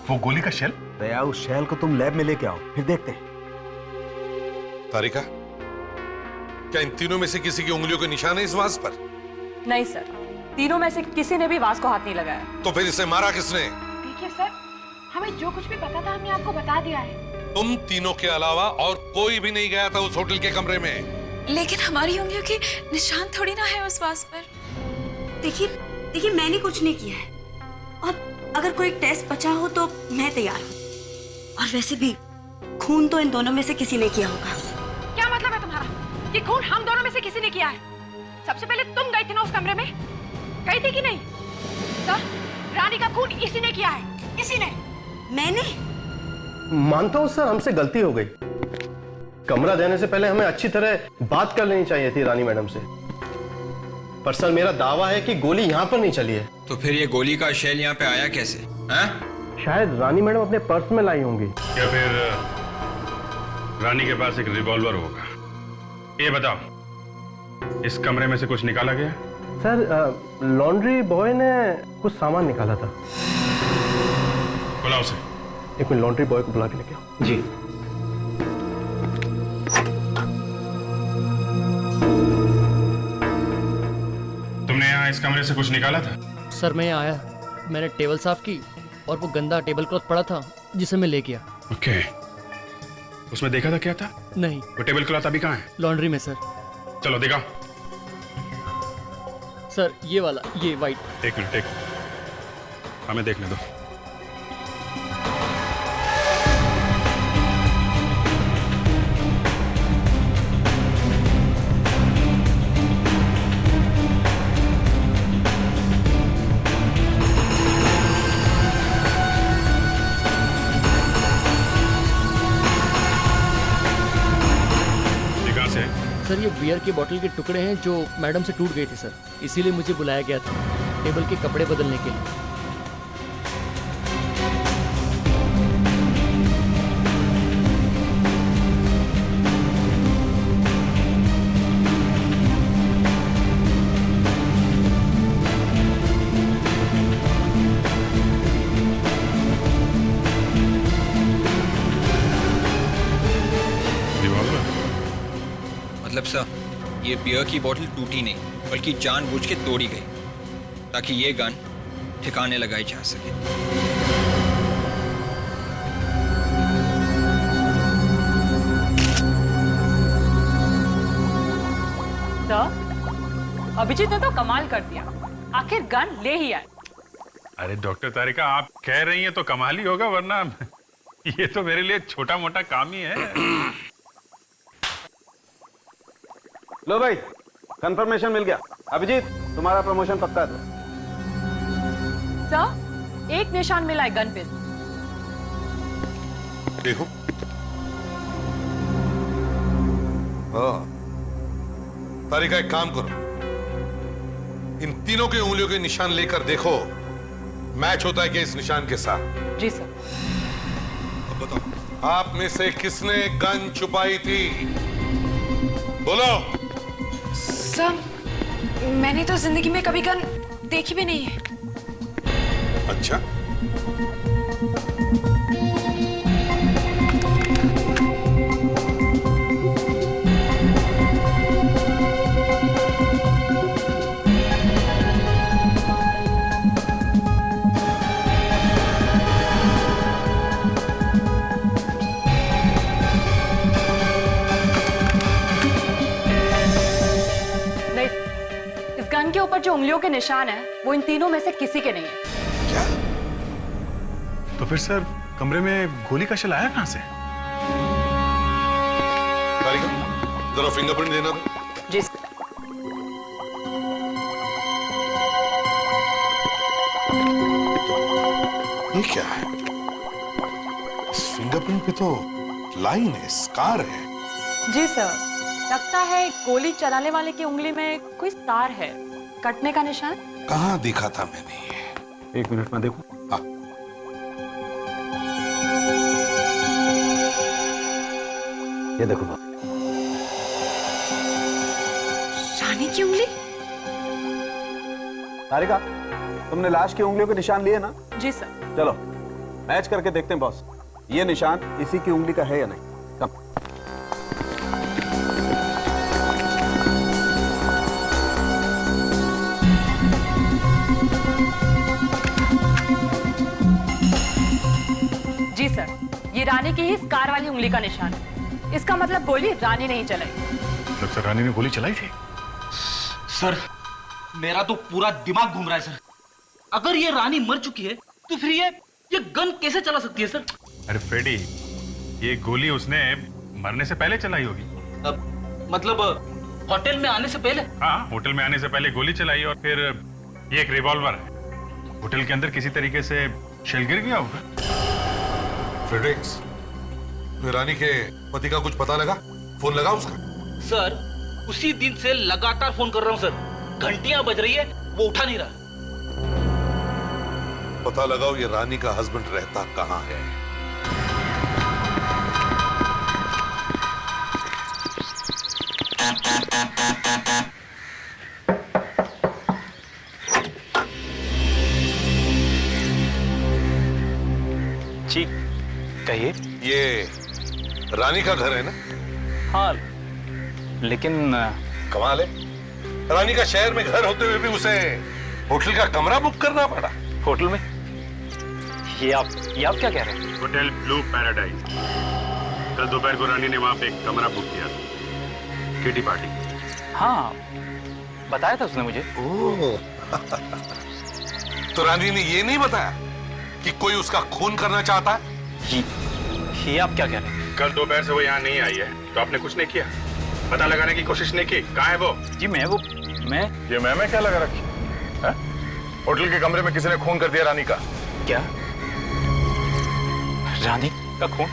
वो गोली का शेल? दया, उस शेल को तुम लैब में लेके आओ, फिर देखते हैं। तारिका, क्या इन तीनों में से किसी की उंगलियों के निशान है इस वास पर? नहीं सर, तीनों में से किसी ने भी वास को हाथ नहीं लगाया। तो फिर इसे मारा किसने? देखिए सर, हमें जो कुछ भी पता था हमने आपको बता दिया है। तुम तीनों के अलावा और कोई भी नहीं गया था उस होटल के कमरे में। लेकिन हमारी उंगलियों के निशान थोड़ी ना है उस वास पर। देखिए मैंने कुछ नहीं किया है, और अगर कोई टेस्ट बचा हो तो मैं तैयार हूँ। और वैसे भी खून तो इन दोनों में से किसी ने किया होगा। क्या मतलब है तुम्हारा? ये खून हम दोनों में से किसी ने किया है। सबसे पहले तुम गई थी ना उस कमरे में, गई थी कि नहीं? सर, रानी का खून इसी ने किया है। इसी ने? मैंने? मानता हूँ सर, हमसे गलती हो गई। कमरा देने से पहले हमें अच्छी तरह बात कर लेनी चाहिए थी रानी मैडम से। पर सर, मेरा दावा है कि गोली यहाँ पर नहीं चली है। तो फिर ये गोली का शेल यहाँ पे आया कैसे? हैं? शायद रानी मैडम अपने पर्स में लाई होंगी। या फिर रानी के पास एक रिवॉल्वर होगा। ये बताओ, इस कमरे में से कुछ निकाला गया? सर, लॉन्ड्री बॉय ने कुछ सामान निकाला था। बुलाओ उसे। एक मिनट, लॉन्ड्री बॉय को बुला के लेके आओ। जी। तुमने यहाँ इस कमरे से कुछ निकाला था? सर, मैं यहाँ आया, मैंने टेबल साफ की और वो गंदा टेबल क्लॉथ पड़ा था जिसे मैं ले गया। ओके। उसमें देखा था क्या था? नहीं। वो टेबल क्लॉथ अभी कहाँ है? लॉन्ड्री में सर। चलो दिखाओ। सर, ये वाला, ये वाइट। एक मिनट, एक हमें देखने दो। सर, ये बियर की बोतल के टुकड़े हैं जो मैडम से टूट गए थे सर, इसीलिए मुझे बुलाया गया था टेबल के कपड़े बदलने के लिए। मतलब सर, ये बियर की बोतल टूटी नहीं बल्कि जानबूझ के तोड़ी गई ताकि ये गन ठिकाने लगाई जा सके। सर, अभिजीत ने तो कमाल कर दिया, आखिर गन ले ही आए। अरे डॉक्टर तारिका, आप कह रही हैं तो कमाल ही होगा, वरना ये तो मेरे लिए छोटा मोटा काम ही है। लो भाई, कंफर्मेशन मिल गया। अभिजीत, तुम्हारा प्रमोशन पक्का था। सर, एक निशान मिला है गन पे। देखो। हाँ। तारिका, एक काम करो, इन तीनों के उंगलियों के निशान लेकर देखो मैच होता है क्या इस निशान के साथ। जी सर। अब बताओ, आप में से किसने गन छुपाई थी? बोलो। सर, मैंने तो जिंदगी में कभी गन देखी भी नहीं है। अच्छा, गन के ऊपर जो उंगलियों के निशान है वो इन तीनों में से किसी के नहीं है। क्या? तो फिर सर कमरे में गोली का शेल आया कहां से? तारिका, जरा फिंगरप्रिंट देना था। जी। ये क्या है? इस फिंगरप्रिंट पे तो लाइन है, स्कार है। जी सर, लगता है गोली चलाने वाले की उंगली में कोई तार है, कटने का निशान। कहाँ देखा था मैंने ये? एक मिनट में देखो। हाँ। ये देखो बाबा। रानी की उंगली? तारिका, तुमने लाश की उंगलियों के निशान लिए ना? जी सर। चलो मैच करके देखते हैं बॉस, ये निशान इसी की उंगली का है या नहीं। कम। जी सर, ये रानी की ही स्कार वाली उंगली का निशान है। इसका मतलब गोली रानी नहीं चलाई। मतलब सर रानी ने गोली चलाई थी? सर मेरा तो पूरा दिमाग घूम रहा है सर। अगर ये रानी मर चुकी है तो फिर ये गन कैसे चला सकती है सर? अरे फ्रेडी, ये गोली उसने मरने से पहले चलाई होगी। मतलब होटल में आने से पहले? हाँ, होटल में आने से पहले गोली चलाई और फिर ये एक रिवॉल्वर है। होटल के अंदर किसी तरीके से शेल गिर गया होगा। फ्रेडेक्स, रानी के पति का कुछ पता लगा? फोन लगा उसका? सर उसी दिन से लगातार फोन कर रहा हूँ सर, घंटियां बज रही है, वो उठा नहीं रहा। पता लगाओ ये रानी का हस्बैंड रहता कहाँ है। जी कहिए। ये रानी का घर है ना? हाँ, लेकिन कमाल है, रानी का शहर में घर होते हुए भी उसे होटल का कमरा बुक करना पड़ा। होटल में? ये आप क्या कह रहे हैं? Hotel blue paradise. कल दोपहर को रानी ने वहां पे एक कमरा बुक किया था, किटी पार्टी। हाँ, बताया था उसने मुझे। ओह, तो रानी ने ये नहीं बताया कि कोई उसका खून करना चाहता है? ये आप क्या कह रहे हैं? कल दोपहर से वो यहाँ नहीं आई है तो आपने कुछ नहीं किया, पता लगाने की कोशिश नहीं की? कहाँ है वो? जी मैं ये मैं क्या लगा रखी है? होटल के कमरे में किसी ने खून कर दिया रानी का। क्या? रानी का खून?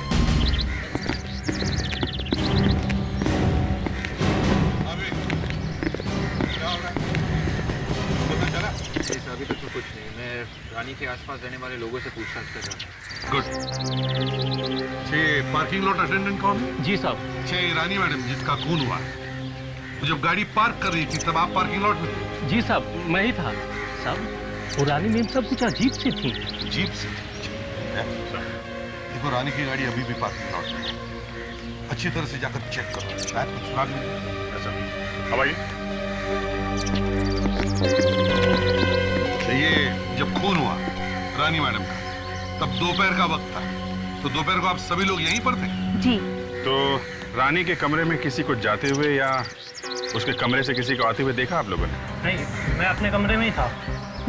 अभी तक तो कुछ नहीं, मैं रानी के आसपास रहने वाले लोगों से पूछताछ कर रहा हूँ। गुड। ये पार्किंग लॉट अटेंडेंट कौन है? जी साहब। ये रानी मैडम जिसका खून हुआ, जब गाड़ी पार्क कर रही थी तब आप पार्किंग लॉट में थे? जी साहब, मैं ही था साहब। वो रानी मैम सब कुछ अजीब सी थी। अजीब सी? देखो रानी की गाड़ी अभी भी पार्किंग लॉट में है, अच्छी तरह से जाकर चेक करो। कुछ बात नहीं। अब आइए। ये जब खून हुआ रानी मैडम का, तब दोपहर का वक्त था, तो दोपहर को आप सभी लोग यहीं पर थे? जी। तो रानी के कमरे में किसी को जाते हुए या उसके कमरे से किसी को आते हुए देखा आप लोगों ने? नहीं, मैं अपने कमरे में ही था।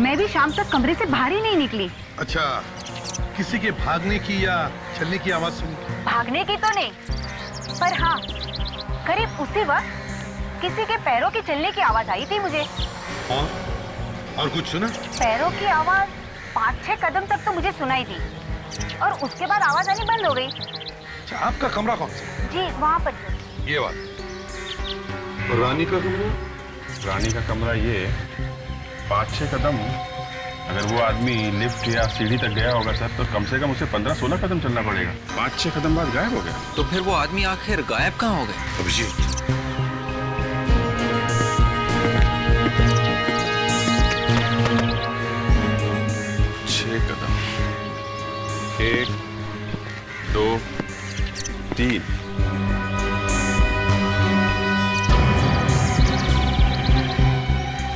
मैं भी शाम तक कमरे से बाहर ही नहीं निकली। अच्छा, किसी के भागने की या चलने की आवाज सुनी? भागने की तो नहीं, पर हाँ करीब उसी वक्त किसी के पैरों की चलने की आवाज आई थी मुझे। हाँ, और कुछ सुना? पैरों की आवाज 5-6 कदम तक तो मुझे सुनाई दी और उसके बाद आवाज आनी बंद हो गई। अच्छा, आपका कमरा कौन सा? जी वहाँ पर सर। ये वाला। और रानी का कमरा? रानी का कमरा ये 5-6 कदम। अगर वो आदमी लिफ्ट या सीढ़ी तक गया होगा सर तो कम से कम उसे 15-16 कदम चलना पड़ेगा। 5-6 कदम बाद गायब हो गया। तो फिर वो आदमी आखिर गायब कहाँ हो गए? अभिजीत, 6 कदम, 1, 2, 3,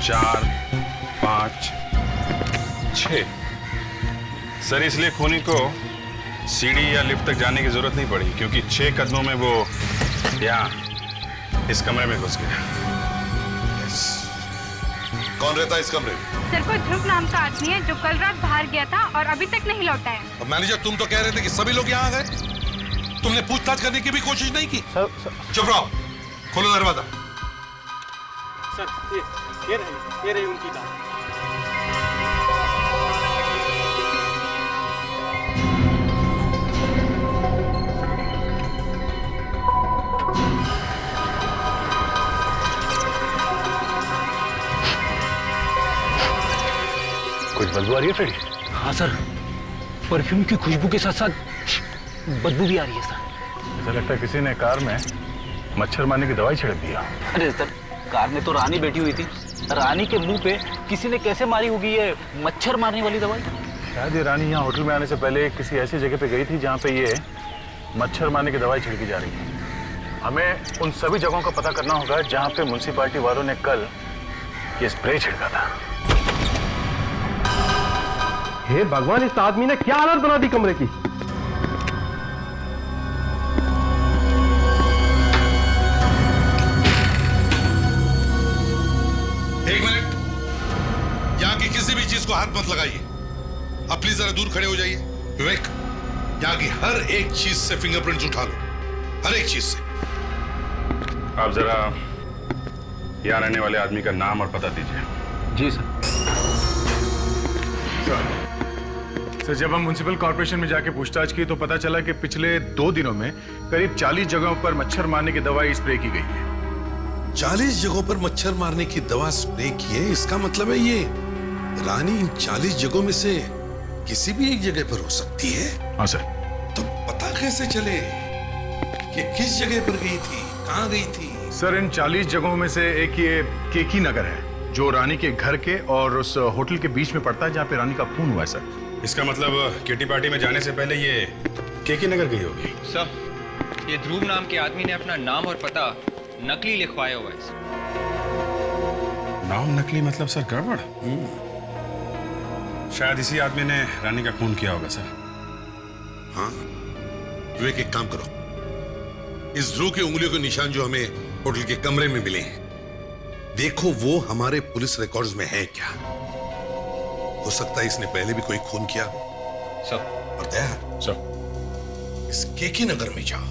4, 5, 6। सर इसलिए खूनी को सीढ़ी या लिफ्ट तक जाने की जरूरत नहीं पड़ी क्योंकि 6 कदमों में वो यहाँ इस कमरे में घुस गया। कौन रहता है इस कमरे में? सर कोई ध्रुव नाम का आदमी है जो कल रात बाहर गया था और अभी तक नहीं लौटा है। अब मैनेजर, तुम तो कह रहे थे कि सभी लोग यहाँ आ गए। तुमने पूछताछ करने की भी कोशिश नहीं की? चुप रहो, खोलो दरवाजा। सर ये रही उनकी बात। कुछ बदबू आ रही है फ्रेडी? हाँ सर, परफ्यूम की खुशबू के साथ साथ बदबू भी आ रही है सर। ऐसा लगता है किसी ने कार में मच्छर मारने की दवाई छिड़क दिया। अरे सर, कार में तो रानी बैठी हुई थी। रानी के मुंह पे किसी ने कैसे मारी होगी ये मच्छर मारने वाली दवाई? शायद ये रानी यहाँ होटल में आने से पहले किसी ऐसी जगह पे गई थी जहाँ पे ये मच्छर मारने की दवाई छिड़की जा रही है। हमें उन सभी जगहों का पता करना होगा जहाँ पे म्युनिसिपैलिटी वालों ने कल ये स्प्रे छिड़का था। हे भगवान, इस आदमी ने क्या हालत बना दी कमरे की। एक मिनट, यहाँ की किसी भी चीज को हाथ मत लगाइए। आप प्लीज जरा दूर खड़े हो जाइए। विवेक, यहाँ की हर एक चीज से फिंगरप्रिंट्स उठा लो, हर एक चीज से। आप जरा यहाँ रहने वाले आदमी का नाम और पता दीजिए। जी सर। सर, जब हम म्युनिसिपल कॉर्पोरेशन में जाके पूछताछ की तो पता चला कि पिछले 2 दिनों में करीब 40 जगहों पर मच्छर मारने की दवाई स्प्रे की गई है। 40 जगहों पर मच्छर मारने की दवा स्प्रे की है, इसका मतलब है ये रानी इन 40 जगहों में से किसी भी एक जगह पर हो सकती है। हाँ सर। तो पता कैसे चले कि किस जगह पर गई थी, कहाँ गई थी? सर, इन 40 जगहों में से एक ये केकी नगर है जो रानी के घर के और उस होटल के बीच में पड़ता है जहाँ पे रानी का खून हुआ है सर। इसका मतलब किटी पार्टी में जाने से पहले ये केकी नगर गई होगी। सर, ये ध्रुव नाम के आदमी ने अपना नाम और पता नकली लिखवाया हुआ है। नाम नकली मतलब सर गड़बड़। शायद इसी आदमी ने रानी का खून किया होगा सर। हाँ, विवेक एक काम करो, इस ध्रुव की उंगलियों के निशान जो हमें होटल के कमरे में मिले हैं, देखो वो हमारे पुलिस रिकॉर्ड्स में है क्या। हो सकता है इसने पहले भी कोई खून किया हो। सर। और दया सर, इस केकी नगर में जाओ,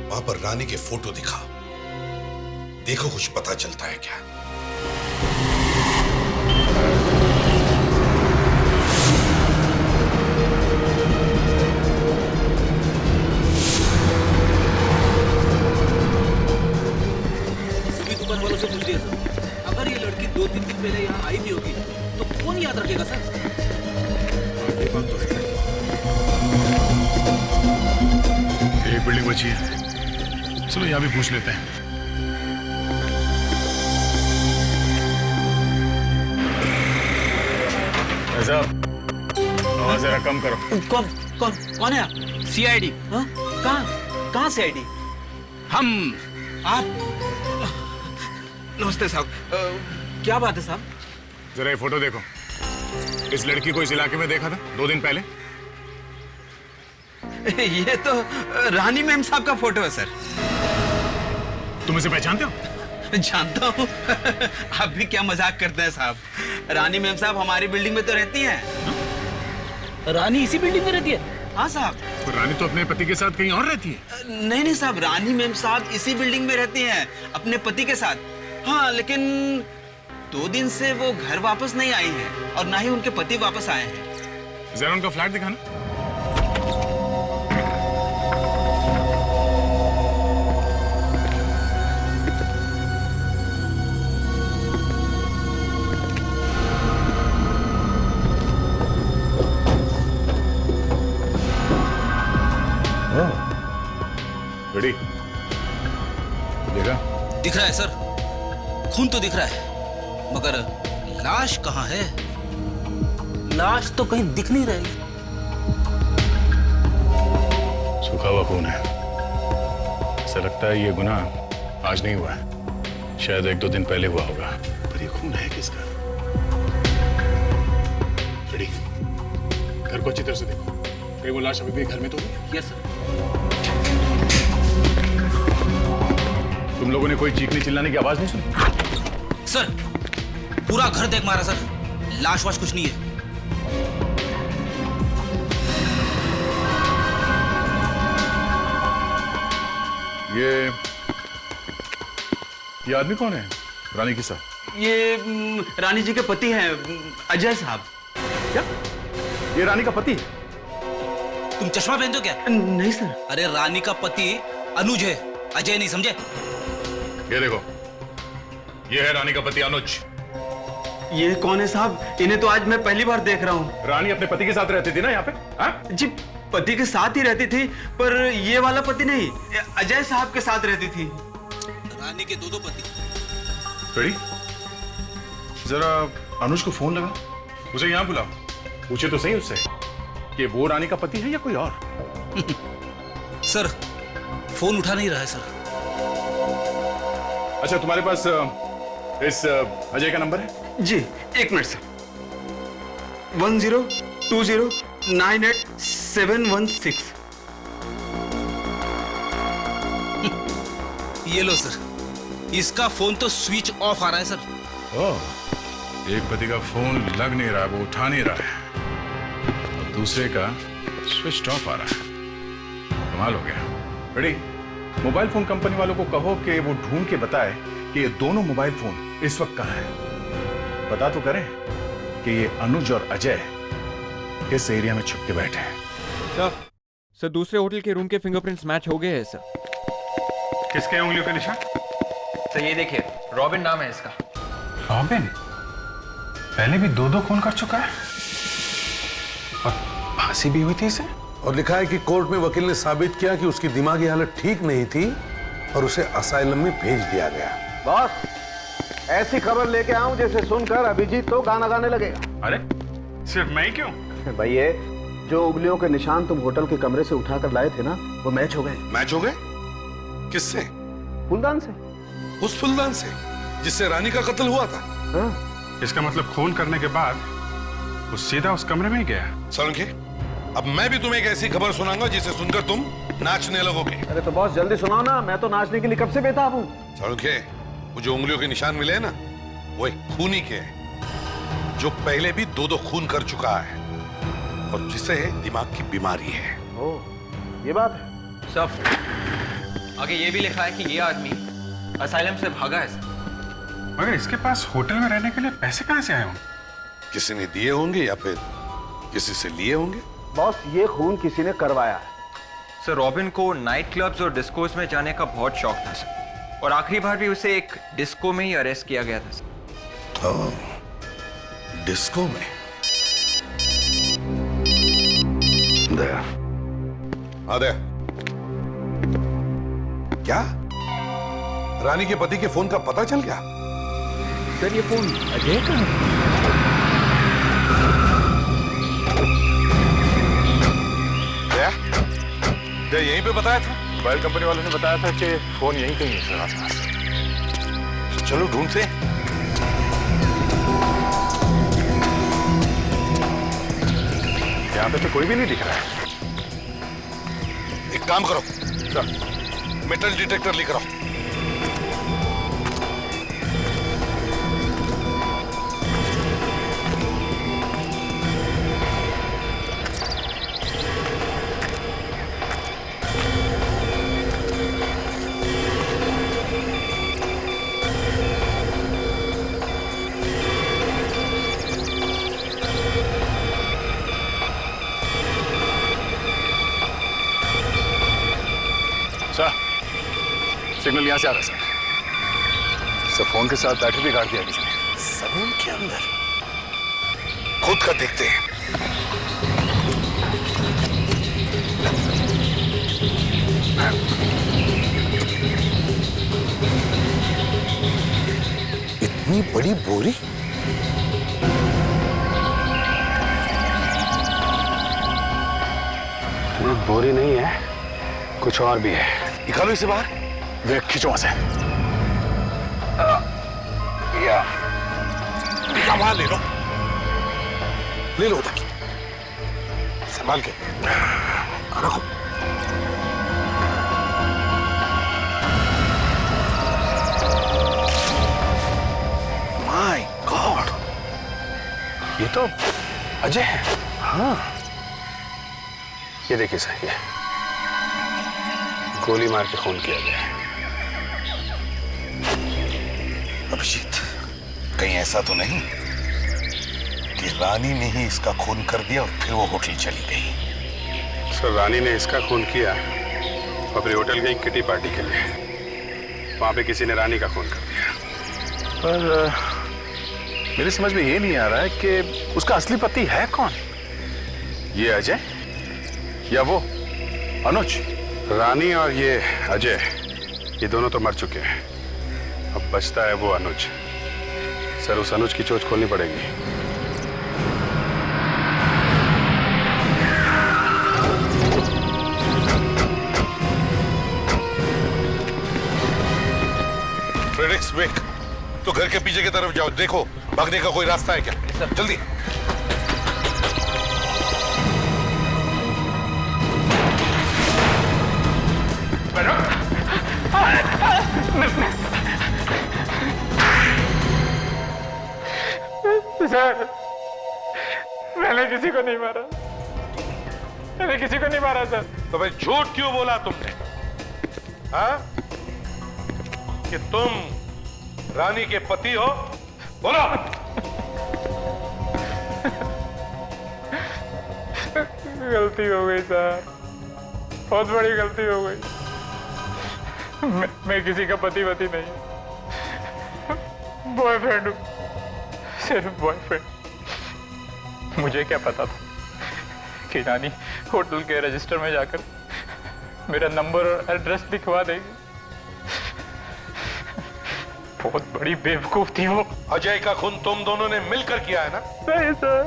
वहां पर रानी के फोटो दिखाओ, देखो कुछ पता चलता है क्या। सभी दुकान वालों से पूछ लिया सर, अगर ये लड़की 2-3 दिन पहले यहाँ आई भी होगी तो कौन याद रखेगा सर? ये बात तो है। एक बिल्डिंग बची है, चलो यहाँ भी पूछ लेते हैं। आवाज जरा कम करो। कौन है आप? CID? हाँ? कहाँ CID? हम। आप? नमस्ते साहब, क्या बात है साहब? जरा ये फोटो देखो। इस लड़की को इस इलाके में देखा था 2 दिन पहले। ये तो रानी मैम साहब का फोटो है सर। तुम इसे पहचानते हो? जानता हूँ। आप भी क्या मजाक करते हैं साहब। रानी मैम साहब हमारी बिल्डिंग में तो रहती हैं। रानी इसी बिल्डिंग में रहती है? हाँ साहब। तो रानी तो अपने पति के साथ कहीं और रहती है। नहीं साहब, रानी मैम साहब इसी बिल्डिंग में रहती हैं अपने पति के साथ। हाँ, लेकिन 2 दिन से वो घर वापस नहीं आई है और ना ही उनके पति वापस आए हैं। जरा उनका फ्लैट दिखाना। रेडी? देखा? दिख रहा है सर, खून तो दिख रहा है, मगर लाश कहाँ है? लाश तो कहीं दिख नहीं रही। सूखा हुआ खून है। ऐसा लगता है ये गुनाह आज नहीं हुआ है, शायद 1-2 दिन पहले हुआ होगा। पर ये खून है किसका? रेडी? घर को अच्छी तरह से देखो, कहीं वो लाश अभी भी घर में तो नहीं? Yes sir. तुम लोगों ने कोई चीखने चिल्लाने की आवाज नहीं सुनी? सर पूरा घर देख मारा सर, लाश वाश कुछ नहीं है। ये आदमी कौन है? रानी के साथ? ये रानी जी के पति हैं, अजय साहब। क्या ये रानी का पति? तुम चश्मा पहनते हो क्या? नहीं सर। अरे रानी का पति अनुज है, अजय नहीं, समझे? ये देखो, ये है रानी का पति अनुज। ये कौन है साहब? इन्हें तो आज मैं पहली बार देख रहा हूँ। रानी अपने पति के साथ रहती थी ना यहाँ पे? हाँ? जी पति के साथ ही रहती थी, पर ये वाला पति नहीं, अजय साहब के साथ रहती थी। रानी के 2 पति। रेडी? जरा अनुज को फोन लगा, उसे यहाँ बुलाओ, पूछे तो सही उससे कि वो रानी का पति है या कोई और। सर फोन उठा नहीं रहा है सर। अच्छा तुम्हारे पास इस अजय का नंबर है? जी 1 मिनट सर। 1020987716। ये लो सर, इसका फोन तो स्विच ऑफ आ रहा है सर। ओह, एक पति का फोन लग नहीं रहा है, वो उठा नहीं रहा है, और दूसरे का स्विच ऑफ आ रहा है। कमाल हो गया। रेडी? मोबाइल फोन कंपनी वालों को कहो कि वो ढूंढ के बताए कि ये दोनों मोबाइल फोन इस वक्त कहां हैं। पता तो करें कि ये अनुज और अजय किस एरिया में छुप के बैठे हैं। सर दूसरे होटल के रूम के फिंगरप्रिंट्स मैच हो गए हैं सर। किसके उंगलियों के निशान? सर ये देखिए, रॉबिन नाम है इसका। रॉबिन पहले भी 2 खून कर चुका है और फांसी भी हुई थी इसे। और लिखा है कि कोर्ट में वकील ने साबित किया कि उसकी दिमागी हालत ठीक नहीं थी और उसे असाइलम में भेज दिया गया। बॉस, ऐसी खबर लेके आऊं जैसे सुनकर अभिजीत तो गाना गाने लगेगा। अरे सिर्फ मैं ही क्यों? भाई ये जो उंगलियों के निशान तुम होटल के कमरे से उठाकर लाए थे ना, वो मैच हो गए। मैच हो गए? किससे? फूलदान से। उस फूलदान से जिससे रानी का कत्ल हुआ था? हाँ। इसका मतलब खून करने के बाद वो सीधा उस कमरे में ही गया। सोलंकी, अब मैं भी तुम्हें एक ऐसी खबर सुनाऊंगा जिसे सुनकर तुम नाचने लगोगे। अरे तो बॉस जल्दी सुनाओ ना, मैं तो नाचने के लिए कब से बेताब हूँ। सोलंकी, वो जो उंगलियों के निशान मिले हैं ना, वो एक खूनी के हैं, जो पहले भी 2 खून कर चुका है और जिसे दिमाग की बीमारी है। ओह, ये बात है। सब आगे ये भी लिखा है कि ये आदमी असाइलम से भागा है सर। मगर इसके पास होटल में रहने के लिए पैसे कहां से आए होंगे? किसी ने दिए होंगे या फिर किसी से लिए होंगे। बॉस ये खून किसी ने करवाया है। सर रॉबिन को नाइट क्लब्स और डिस्कोस में जाने का बहुत शौक था सर, और आखिरी बार भी उसे एक डिस्को में ही अरेस्ट किया गया था सर। ओह, डिस्को में? दया, दया, क्या रानी के पति के फोन का पता चल गया? सर ये फोन अजय का है। यहीं पे बताया था? मोबाइल कंपनी वालों ने बताया था कि फोन यहीं कहीं है सर आसपास। चलो ढूंढते। यहाँ पे तो कोई भी नहीं दिख रहा है। एक काम करो सर, मेटल डिटेक्टर लेकर आओ। यहाँ से आ रहा सर। सब फोन के साथ बैटरी भी काट दिया किसी ने। सलून के अंदर खुद का देखते हैं। इतनी बड़ी बोरी? बोरी नहीं है, कुछ और भी है। निकालो इसे बाहर। वे खींचो वहां से। वहां ले लो, ले लो उधर, संभाल के रखो। माय गॉड, ये तो अजय है। हाँ, ये देखिए सर, ये गोली मार के खून किया गया है। अभिजीत, कहीं ऐसा तो नहीं कि रानी ने ही इसका खून कर दिया और फिर वो होटल चली गई? सर, रानी ने इसका खून किया, अपने होटल गई किटी पार्टी के लिए। वहां पे किसी ने रानी का खून कर दिया। पर मेरी समझ में ये नहीं आ रहा है कि उसका असली पति है कौन? ये अजय या वो अनुज? रानी और ये अजय, ये दोनों तो मर चुके हैं। अब बचता है वो अनुज। सर, उस अनुज की चोट खोलनी पड़ेगी। फ्रेडरिक्स वेक, तो घर के पीछे की तरफ जाओ, देखो भागने का कोई रास्ता है क्या? जल्दी। सर, मैंने किसी को नहीं मारा, मैंने किसी को नहीं मारा सर। तो भाई झूठ क्यों बोला तुमने? हाँ? कि तुम रानी के पति हो? बोलो। गलती हो गई सर, बहुत बड़ी गलती हो गई। मैं किसी का पति वती नहीं, बॉयफ्रेंड हूँ, सिर्फ बॉयफ्रेंड। मुझे क्या पता था कि रानी होटल के रजिस्टर में जाकर मेरा नंबर और एड्रेस लिखवा देगी। बहुत बड़ी बेवकूफ थी वो। अजय का खून तुम दोनों ने मिलकर किया है ना? नहीं सर,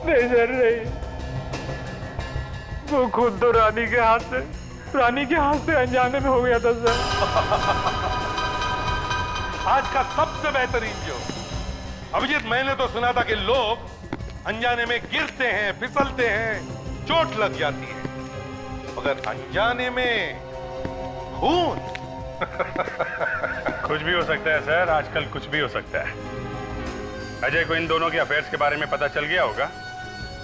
नहीं सर, नहीं। वो खुद तो रानी के हाथ से अनजाने में हो गया था सर। आज का सबसे बेहतरीन जो अभिजीत, मैंने तो सुना था कि लोग अनजाने में गिरते हैं, फिसलते हैं, चोट लग जाती है, मगर अनजाने में खून। कुछ भी हो सकता है सर, आजकल कुछ भी हो सकता है। अजय को इन दोनों के अफेयर्स के बारे में पता चल गया होगा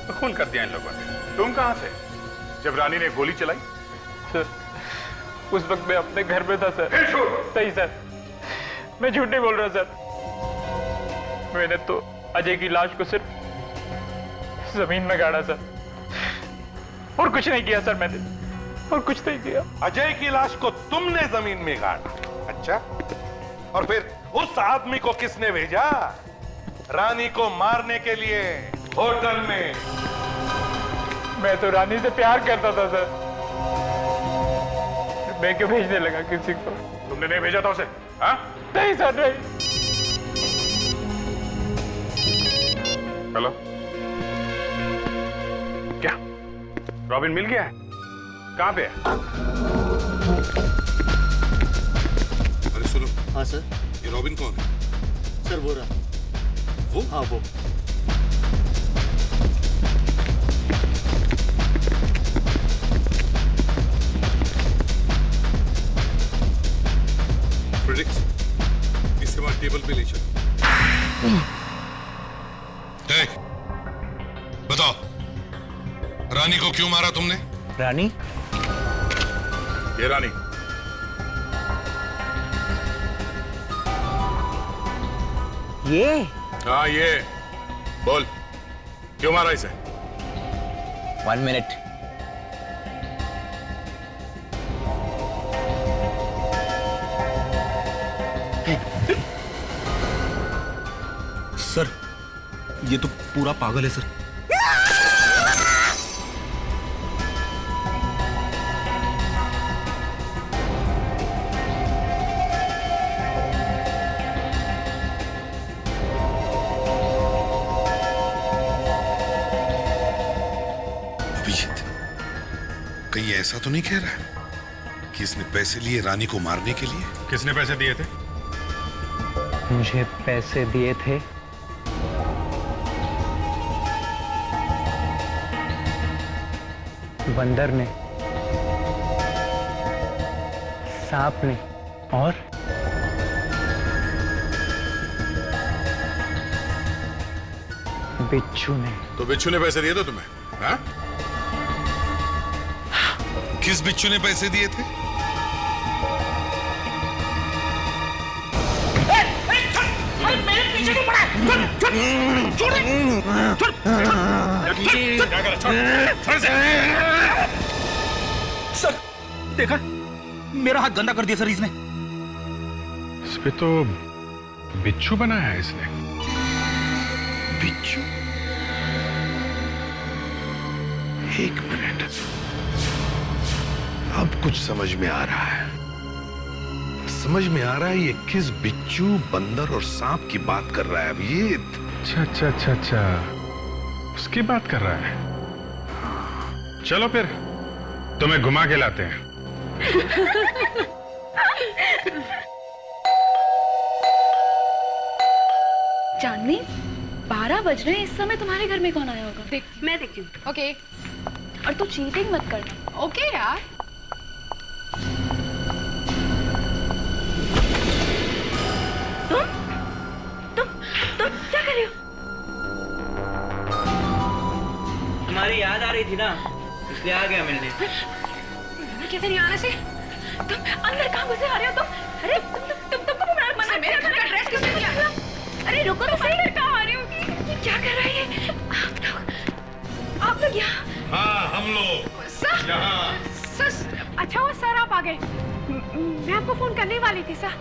तो खून कर दिया इन लोगों ने। तुम कहां थे जब रानी ने गोली चलाई? सर, उस वक्त मैं अपने घर में था सर। सही सर, मैं झूठ नहीं बोल रहा सर। मैंने तो अजय की लाश को सिर्फ जमीन में गाड़ा सर, और कुछ नहीं किया सर मैंने, और कुछ नहीं किया। अजय की लाश को तुमने जमीन में गाड़ा? अच्छा, और फिर उस आदमी को किसने भेजा रानी को मारने के लिए होटल में? मैं तो रानी से प्यार करता था सर, मैं क्यों भेजने लगा किसी को? तुमने नहीं भेजा था उसे? हाँ? नहीं सर, नहीं। हेलो, क्या रॉबिन मिल गया है? कहां पे है? अरे सुनो। हाँ सर। ये रॉबिन कौन है? सर वो रहा। वो? हाँ वो। फ्रेडरिक्स, इसके बाद टेबल पे ले चलो। बताओ, रानी को क्यों मारा तुमने? रानी? ये रानी। ये? हाँ ये। बोल, क्यों मारा इसे? 1 मिनट। सर ये तो पूरा पागल है सर। अभिजीत, कहीं ऐसा तो नहीं कह रहा कि इसने पैसे लिए रानी को मारने के लिए? किसने पैसे दिए थे? मुझे पैसे दिए थे बंदर ने, सांप ने और बिच्छू ने। तो बिच्छू ने पैसे दिए थे तुम्हें? हाँ? किस बिच्छू ने पैसे दिए थे? मेरे पीछे क्यों पड़ा? सर देखा, मेरा हाथ गंदा कर दिया सर इसने। इस पे तो बिच्छू बनाया है इसने। बिच्छू? एक मिनट, अब कुछ समझ में आ रहा है। समझ में आ रहा है ये किस बिच्छू, बंदर और सांप की बात कर रहा है अभिजीत। अच्छा, उसकी बात कर रहा है। चलो फिर तुम्हें घुमा के लाते हैं। चांदनी, 12 बज रहे हैं, इस समय तुम्हारे घर में कौन आया होगा? देख, मैं देखती हूँ। ओके। और तू चीटिंग मत करना। ओके यार। तुम क्या कर रहे हो? तुम्हारी याद आ रही थी ना, इसलिए आ गया मिलने। कैसे नहीं आने से? तुम अंदर कहाँ घुसे आ रहे हो तुम? अरे तुमको मेरे घर का ड्रेस क्यों नहीं दिया? अरे रुको तो सही, अंदर कहाँ आ रही होगी? क्या कर रही है? आप लोग यहाँ? हाँ, हम लोग सर, यहाँ। सर, अच्छा हुआ सर आप आ गए। मैं आपको फोन करने वाली थी सर।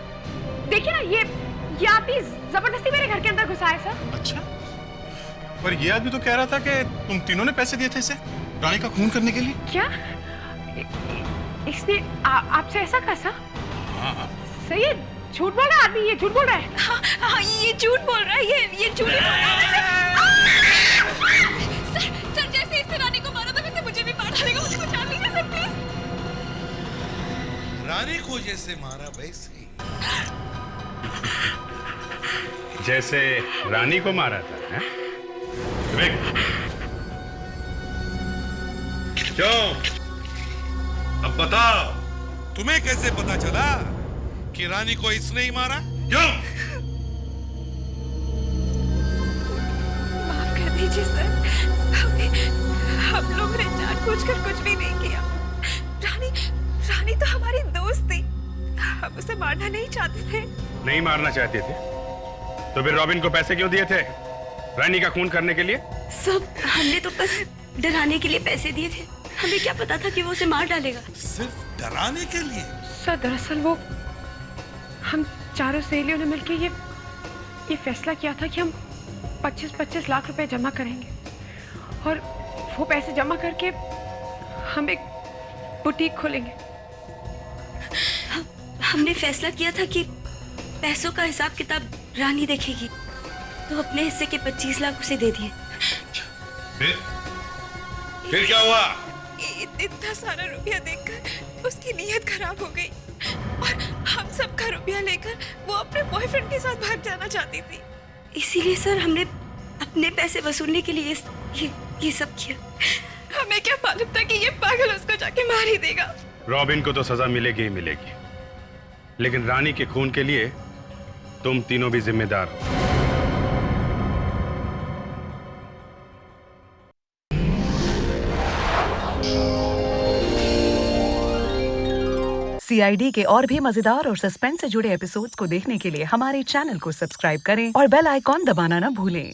देखिए ना, ये आदमी जबरदस्ती मेरे घर के अंदर घुसा है सर। अच्छा, पर ये आदमी तो कह रहा था कि तुम तीनों ने पैसे दिए थे इसे रानी का खून करने के लिए। क्या इसने आपसे ऐसा कहा सर? हाँ। सही है, झूठ बोल रहा है आदमी, ये झूठ बोल रहा है। हाँ, ये झूठ बोल रहा है, ये झूठ बोल रहा है। सर, जैसे इसने रानी को मारा था वैसे मुझे भी मार डालेगा, मुझे बचा लीजिए सर प्लीज। रानी को जैसे मारा वैसे ही। जैसे रानी को मारा था, हैं? क्यों? अब बताओ, तुम्हें कैसे पता चला कि रानी को इसने ही मारा? क्यों? माफ कर दीजिए सर, हम लोग ने जानबूझकर कुछ भी नहीं किया। रानी तो हमारी दोस्त थी, हम उसे मारना नहीं चाहते थे। नहीं मारना चाहते थे तो फिर रॉबिन को पैसे क्यों दिए थे रानी का खून करने के लिए? सब हमने तो बस डराने के लिए पैसे दिए थे, हमें क्या पता था कि वो उसे मार डालेगा। सिर्फ डराने के लिए? सर दरअसल वो हम चारों सहेलियों ने मिलकर ये फैसला किया था कि हम 25-25 लाख रुपए जमा करेंगे और वो पैसे जमा करके हम एक बुटीक खोलेंगे। हमने फैसला किया था कि पैसों का हिसाब किताब रानी देखेगी, तो अपने हिस्से के 25 लाख उसे दे दिए। फिर क्या हुआ? इतना सारा रुपया देखकर उसकी नीयत खराब हो गई और हम सब का रुपया लेकर वो अपने बॉयफ्रेंड के साथ भाग जाना चाहती थी। इसीलिए सर हमने अपने पैसे वसूलने के लिए ये सब किया। हमें क्या मालूम था कि ये पागल उसको जाके मार ही देगा। रॉबिन को तो सजा मिलेगी ही मिलेगी, लेकिन रानी के खून के लिए तुम तीनों भी जिम्मेदार हो। CID के और भी मजेदार और सस्पेंस से जुड़े एपिसोड्स को देखने के लिए हमारे चैनल को सब्सक्राइब करें और बेल आइकॉन दबाना ना भूलें।